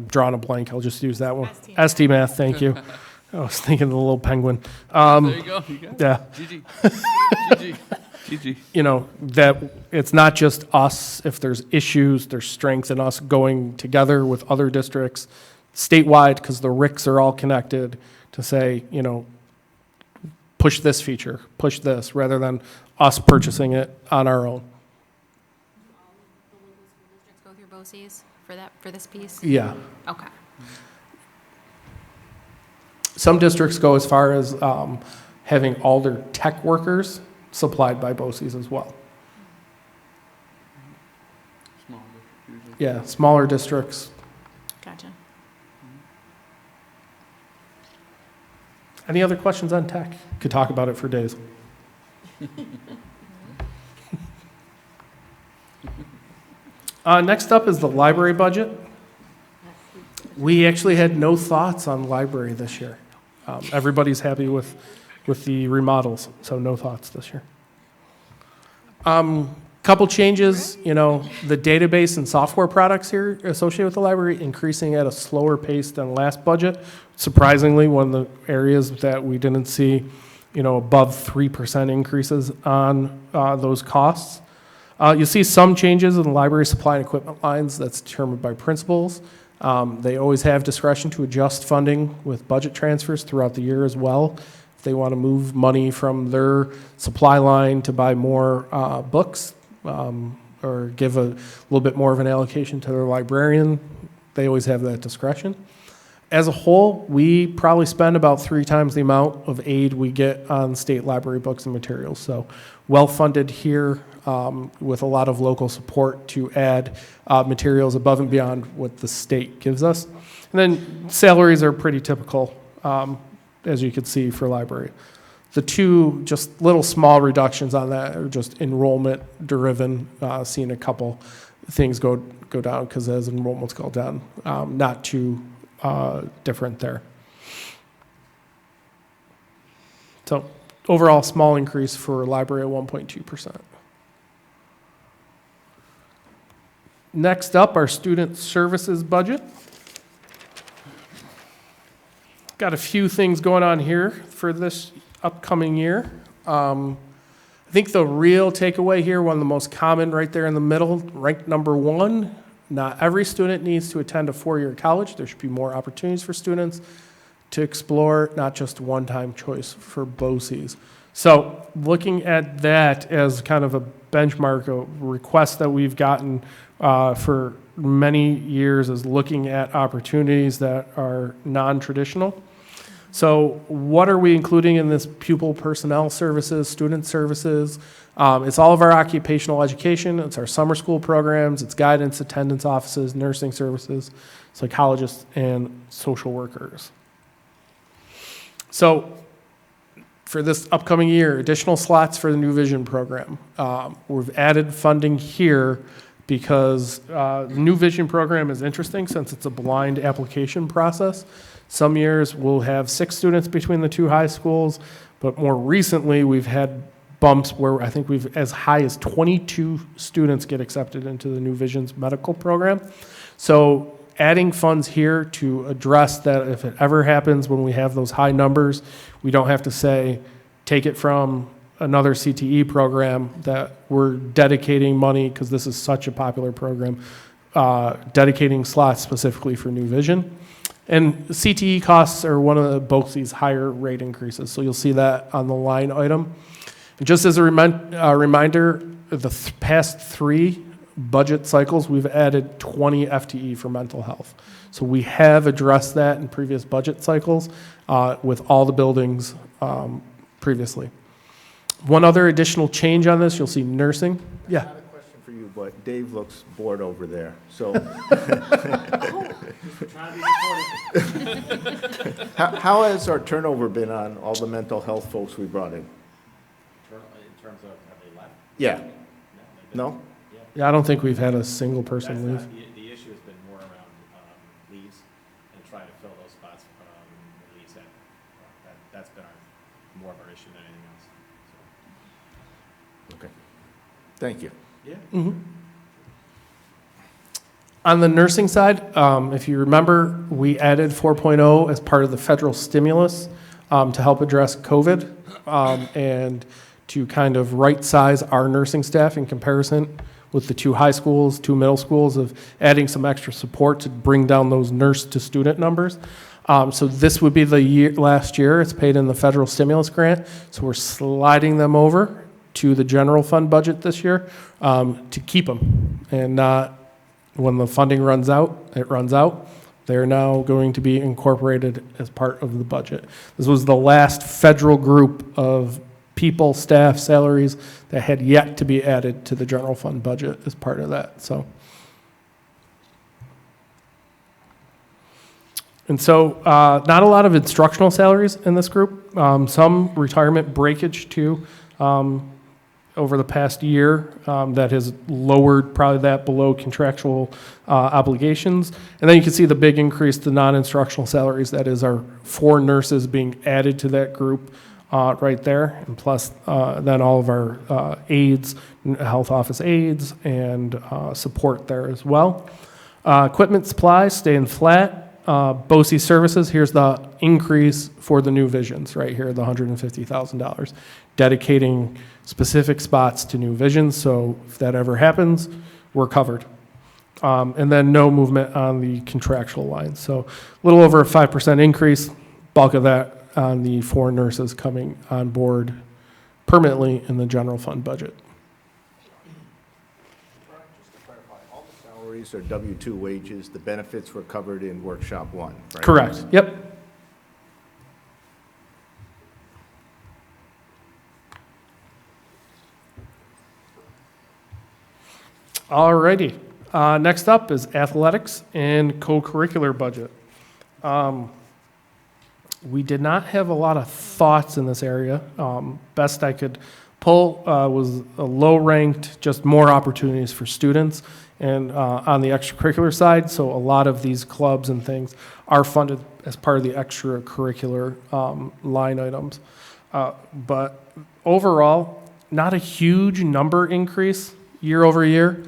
drawing a blank, I'll just use that one. STMath, thank you. I was thinking of the little penguin. There you go. You got it. Yeah. GG. GG. GG. That it's not just us. If there's issues, there's strength in us going together with other districts statewide, because the RICs are all connected, to say, push this feature, push this, rather than us purchasing it on our own. The local school districts go through BOCES for this piece? Yeah. Okay. Some districts go as far as having all their tech workers supplied by BOCES as well. Small district usually. Yeah, smaller districts. Gotcha. Any other questions on tech? Could talk about it for days. Next up is the library budget. We actually had no thoughts on library this year. Everybody's happy with the remodels, so no thoughts this year. Couple changes, the database and software products here associated with the library increasing at a slower pace than last budget. Surprisingly, one of the areas that we didn't see, above 3% increases on those costs. You'll see some changes in the library supply and equipment lines that's determined by principals. They always have discretion to adjust funding with budget transfers throughout the year as well. If they want to move money from their supply line to buy more books, or give a little bit more of an allocation to their librarian, they always have that discretion. As a whole, we probably spend about 3 times the amount of aid we get on state library books and materials. So well-funded here with a lot of local support to add materials above and beyond what the state gives us. And then salaries are pretty typical, as you can see, for library. The 2 just little small reductions on that are just enrollment driven, seeing a couple things go down because as enrollments go down, not too different there. So overall, small increase for library at 1.2%. Next up, our student services budget. Got a few things going on here for this upcoming year. I think the real takeaway here, one of the most common right there in the middle, ranked number 1, not every student needs to attend a 4-year college. There should be more opportunities for students to explore, not just one-time choice for BOCES. So looking at that as kind of a benchmark, a request that we've gotten for many years is looking at opportunities that are non-traditional. So what are we including in this pupil personnel services, student services? It's all of our occupational education. It's our summer school programs. It's guidance, attendance offices, nursing services, psychologists, and social workers. So for this upcoming year, additional slots for the New Vision program. We've added funding here because the New Vision program is interesting since it's a blind application process. Some years we'll have 6 students between the 2 high schools, but more recently we've had bumps where I think we've as high as 22 students get accepted into the New Vision's medical program. So adding funds here to address that if it ever happens when we have those high numbers, we don't have to say, take it from another CTE program, that we're dedicating money, because this is such a popular program, dedicating slots specifically for New Vision. And CTE costs are one of both these higher rate increases, so you'll see that on the line item. And just as a reminder, the past 3 budget cycles, we've added 20 FTE for mental health. So we have addressed that in previous budget cycles with all the buildings previously. One other additional change on this, you'll see nursing. Yeah. Not a question for you, but Dave looks bored over there. So how has our turnover been on all the mental health folks we brought in? In terms of have they left? Yeah. No? Yeah, I don't think we've had a single person leave. The issue has been more around leaves and trying to fill those spots leaves in. That's been more of our issue than anything else. So. Okay. Thank you. Yeah. Mm-hmm. On the nursing side, if you remember, we added 4.0 as part of the federal stimulus to help address COVID and to kind of right-size our nursing staff in comparison with the 2 high schools, 2 middle schools, of adding some extra support to bring down those nurse-to-student numbers. So this would be the last year. It's paid in the federal stimulus grant, so we're sliding them over to the general fund budget this year to keep them, and not when the funding runs out, it runs out. They're now going to be incorporated as part of the budget. This was the last federal group of people, staff, salaries that had yet to be added to the general fund budget as part of that. So, and so not a lot of instructional salaries in this group. Some retirement breakage too over the past year that has lowered probably that below contractual obligations. And then you can see the big increase to non-instructional salaries. That is our 4 nurses being added to that group right there, and plus then all of our aides, health office aides, and support there as well. Equipment supplies staying flat. BOCES services, here's the increase for the new visions right here, the $150,000. Dedicating specific spots to new visions, so if that ever happens, we're covered. And then no movement on the contractual line. So a little over a 5% increase, bulk of that on the 4 nurses coming on board permanently in the general fund budget. Just to clarify, all the salaries are W-2 wages. The benefits were covered in workshop 1, right? Correct, yep. Alrighty, next up is athletics and co-curricular budget. We did not have a lot of thoughts in this area. Best I could pull was a low-ranked, just more opportunities for students, and on the extracurricular side, so a lot of these clubs and things are funded as part of the extracurricular line items. But overall, not a huge number increase year over year,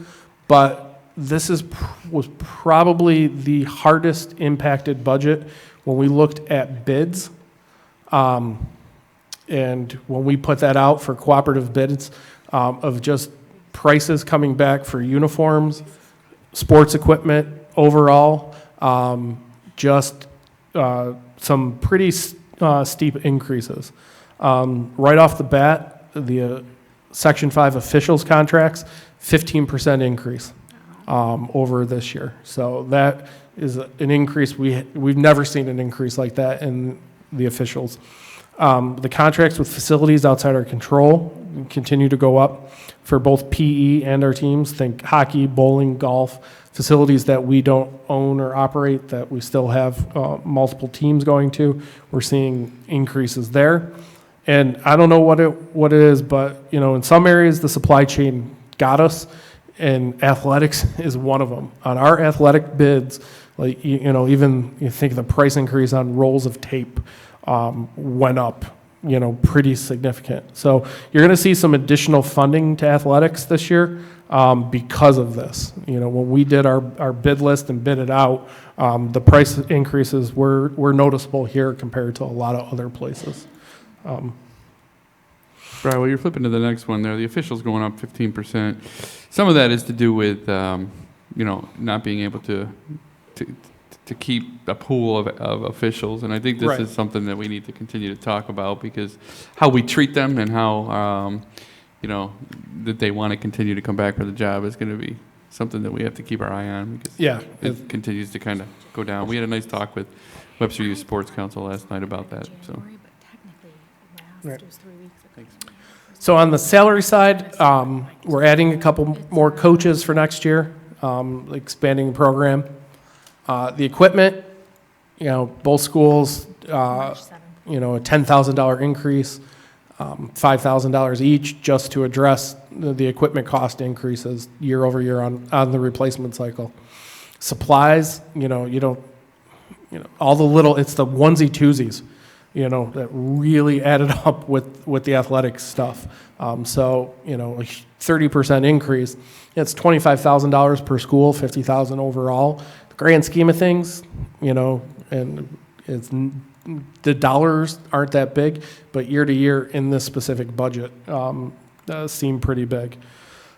but this was probably the hardest impacted budget when we looked at bids. And when we put that out for cooperative bids of just prices coming back for uniforms, sports equipment overall, just some pretty steep increases. Right off the bat, the Section 5 officials contracts, 15% increase over this year. So that is an increase. We've never seen an increase like that in the officials. The contracts with facilities outside our control continue to go up for both PE and our teams. Think hockey, bowling, golf, facilities that we don't own or operate that we still have multiple teams going to. We're seeing increases there. And I don't know what it is, but in some areas the supply chain got us, and athletics is one of them. On our athletic bids, like even you think the price increase on rolls of tape went up, pretty significant. So you're going to see some additional funding to athletics this year because of this. When we did our bid list and bid it out, the price increases were noticeable here compared to a lot of other places. Right, well, you're flipping to the next one there. The officials going up 15%. Some of that is to do with, not being able to keep a pool of officials. And I think this is something that we need to continue to talk about, because how we treat them and how, that they want to continue to come back for the job is going to be something that we have to keep our eye on, because it continues to kind of go down. We had a nice talk with Webster Youth Sports Council last night about that. So. So on the salary side, we're adding a couple more coaches for next year, expanding the program. The equipment, both schools, a $10,000 increase, $5,000 each, just to address the equipment cost increases year over year on the replacement cycle. Supplies, all the little, it's the onesie twosies, that really added up with the athletics stuff. So, a 30% increase, it's $25,000 per school, $50,000 overall. The grand scheme of things, and the dollars aren't that big, but year to year in this specific budget seem pretty big.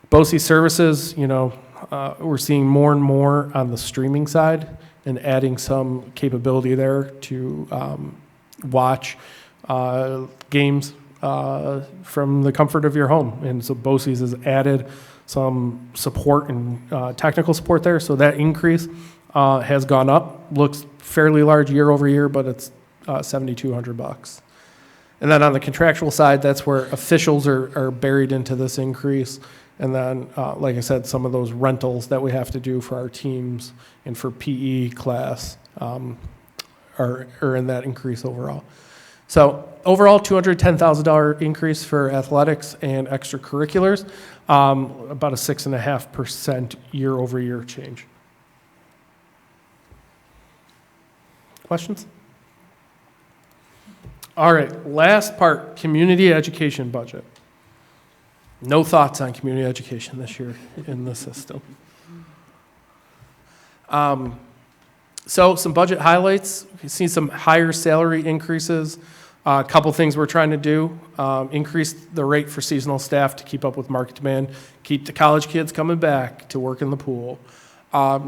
BOCES services, we're seeing more and more on the streaming side and adding some capability there to watch games from the comfort of your home. And so BOCES has added some support and technical support there. So that increase has gone up, looks fairly large year over year, but it's $7,200. And then on the contractual side, that's where officials are buried into this increase. And then, like I said, some of those rentals that we have to do for our teams and for PE class are in that increase overall. So overall, $210,000 increase for athletics and extracurriculars, about a 6.5% year over year change. Questions? All right, last part, community education budget. No thoughts on community education this year in the system. So some budget highlights. You see some higher salary increases. A couple things we're trying to do. Increase the rate for seasonal staff to keep up with market demand. Keep the college kids coming back to work in the pool.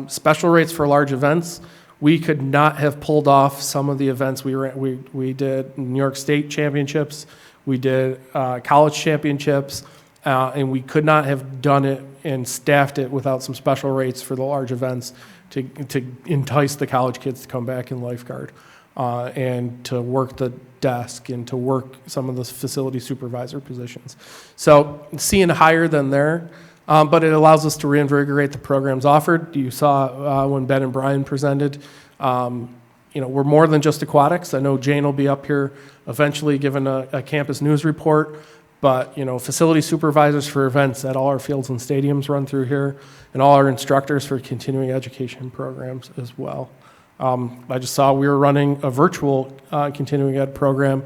Special rates for large events. We could not have pulled off some of the events we did New York State championships. We did college championships. And we could not have done it and staffed it without some special rates for the large events to entice the college kids to come back in lifeguard and to work the desk and to work some of the facility supervisor positions. So seeing higher than there, but it allows us to reinvigorate the programs offered. You saw when Ben and Brian presented, we're more than just aquatics. I know Jane will be up here eventually giving a campus news report. But, facility supervisors for events at all our fields and stadiums run through here, and all our instructors for continuing education programs as well. I just saw we were running a virtual continuing ed program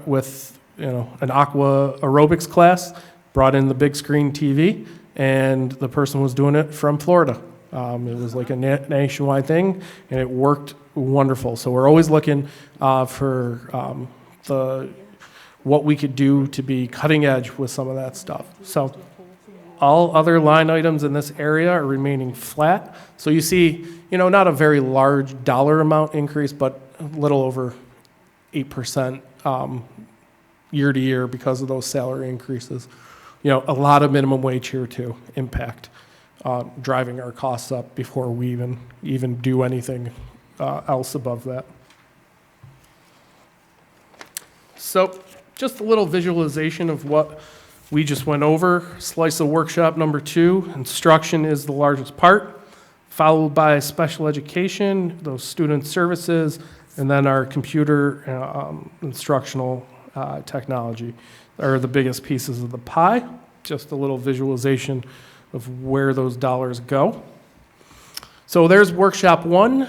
with, an aqua aerobics class, brought in the big screen TV, and the person was doing it from Florida. It was like a nationwide thing, and it worked wonderful. So we're always looking for what we could do to be cutting edge with some of that stuff. So all other line items in this area are remaining flat. So you see, not a very large dollar amount increase, but a little over 8% year to year because of those salary increases. A lot of minimum wage here to impact driving our costs up before we even do anything else above that. So just a little visualization of what we just went over. Slice of workshop number 2, instruction is the largest part, followed by special education, those student services, and then our computer instructional technology are the biggest pieces of the pie. Just a little visualization of where those dollars go. So there's workshop 1.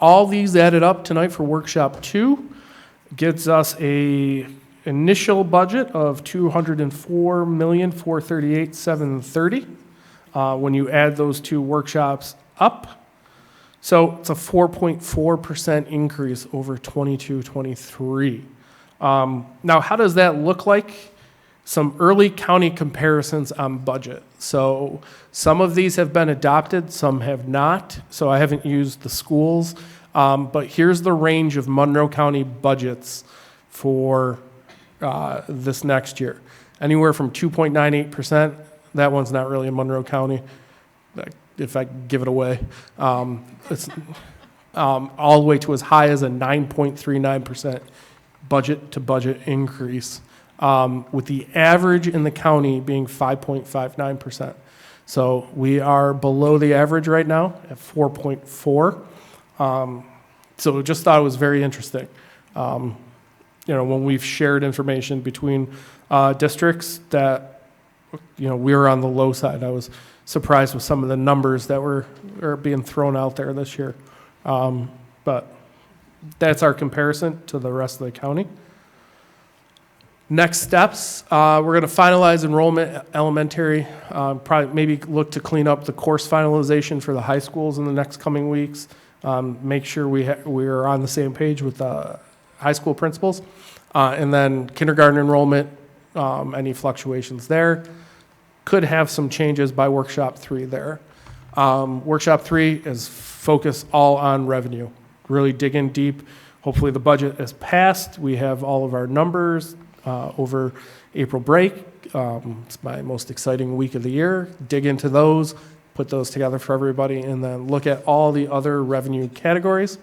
All these added up tonight for workshop 2 gives us a initial budget of $204,438,730 when you add those two workshops up. So it's a 4.4% increase over 22-23. Now, how does that look like? Some early county comparisons on budget. So some of these have been adopted, some have not. So I haven't used the schools. But here's the range of Monroe County budgets for this next year. Anywhere from 2.98%, that one's not really in Monroe County, if I give it away. It's all the way to as high as a 9.39% budget-to-budget increase, with the average in the county being 5.59%. So we are below the average right now at 4.4. So just thought it was very interesting. When we've shared information between districts that, we were on the low side. I was surprised with some of the numbers that are being thrown out there this year. But that's our comparison to the rest of the county. Next steps, we're going to finalize enrollment elementary, probably maybe look to clean up the course finalization for the high schools in the next coming weeks. Make sure we are on the same page with the high school principals. And then kindergarten enrollment, any fluctuations there. Could have some changes by workshop 3 there. Workshop 3 is focused all on revenue. Really dig in deep. Hopefully the budget is passed. We have all of our numbers over April break. It's my most exciting week of the year. Dig into those, put those together for everybody, and then look at all the other revenue categories.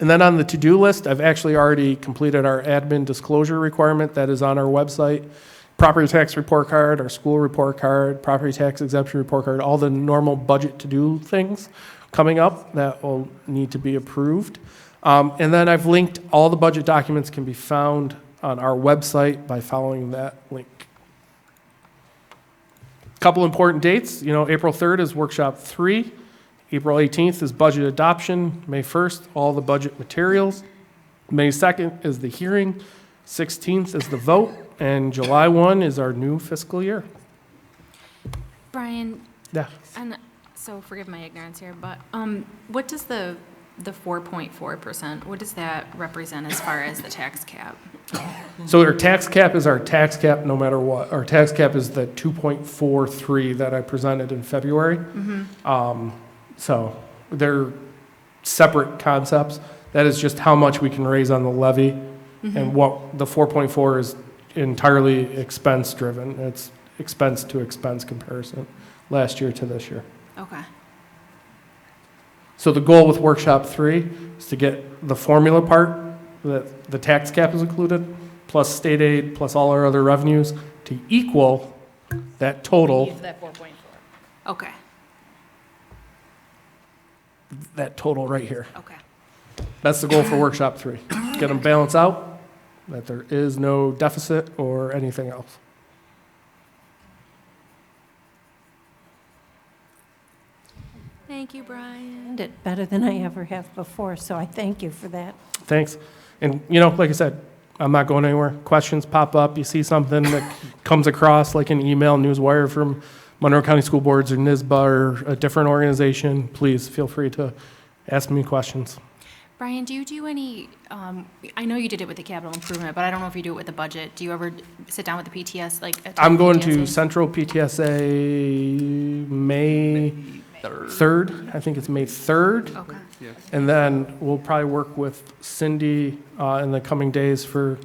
And then on the to-do list, I've actually already completed our admin disclosure requirement that is on our website. Property tax report card, our school report card, property tax exemption report card, all the normal budget to-do things coming up that will need to be approved. And then I've linked all the budget documents can be found on our website by following that link. Couple important dates, April 3rd is workshop 3. April 18th is budget adoption. May 1st, all the budget materials. May 2nd is the hearing. 16th is the vote, and July 1 is our new fiscal year. Brian, Yeah. and so forgive my ignorance here, but what does the 4.4%, what does that represent as far as the tax cap? So our tax cap is our tax cap no matter what. Our tax cap is the 2.43 that I presented in February. So they're separate concepts. That is just how much we can raise on the levy. And what the 4.4 is entirely expense driven. It's expense to expense comparison, last year to this year. Okay. So the goal with workshop 3 is to get the formula part, that the tax cap is included, plus state aid, plus all our other revenues, to equal that total, That 4.4. Okay, right here. okay. That's the goal for workshop 3. Get them balanced out, that there is no deficit or anything else. Thank you, Brian. And it better than I ever have before, so I thank you for that. Thanks. And, like I said, I'm not going anywhere. Questions pop up, you see something that comes across like an email, newswire from Monroe County School Boards or NISBA or a different organization, please feel free to ask me questions. Brian, do you do any, I know you did it with the capital improvement, but I don't know if you do it with the budget. Do you ever sit down with the PTS, like? attend I'm going to PTSA? Central PTSA May 3rd. I think it's May 3rd. Okay. And then we'll probably work with Cindy in the coming days for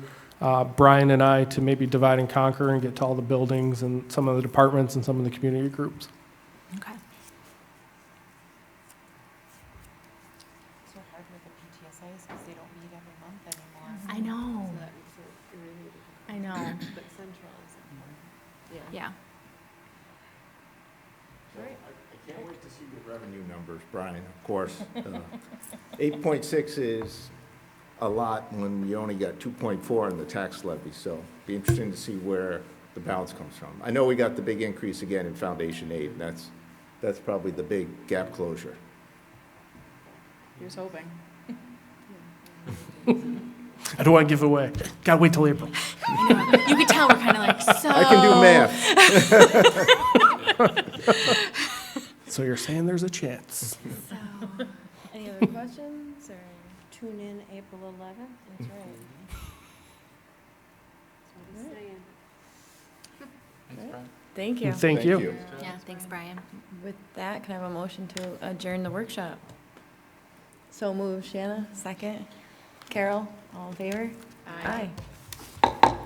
Brian and I to maybe divide and conquer and get to all the buildings and some of the departments and some of the community groups. Okay. So hard with the PTSAs because they don't meet every month anymore. I know. So that makes it really difficult. I know. But Central is important. Yeah. I can't wait to see the revenue numbers, Brian, of course. 8.6 is a lot when we only got 2.4 in the tax levy, so be interesting to see where the balance comes from. I know we got the big increase again in foundation aid, and that's probably the big gap closure. Here's hoping. I don't want to give away. Gotta wait till April. You can tell we're kind of like, so. I can do math. So you're saying there's a chance. So, Any other questions, or? Tune in April 11th. That's right. Thank you. Thank you. yeah, thanks, Brian. With that, can I have a motion to adjourn the workshop? So moved, Shanna, second. Carol, all in favor? Aye. Aye.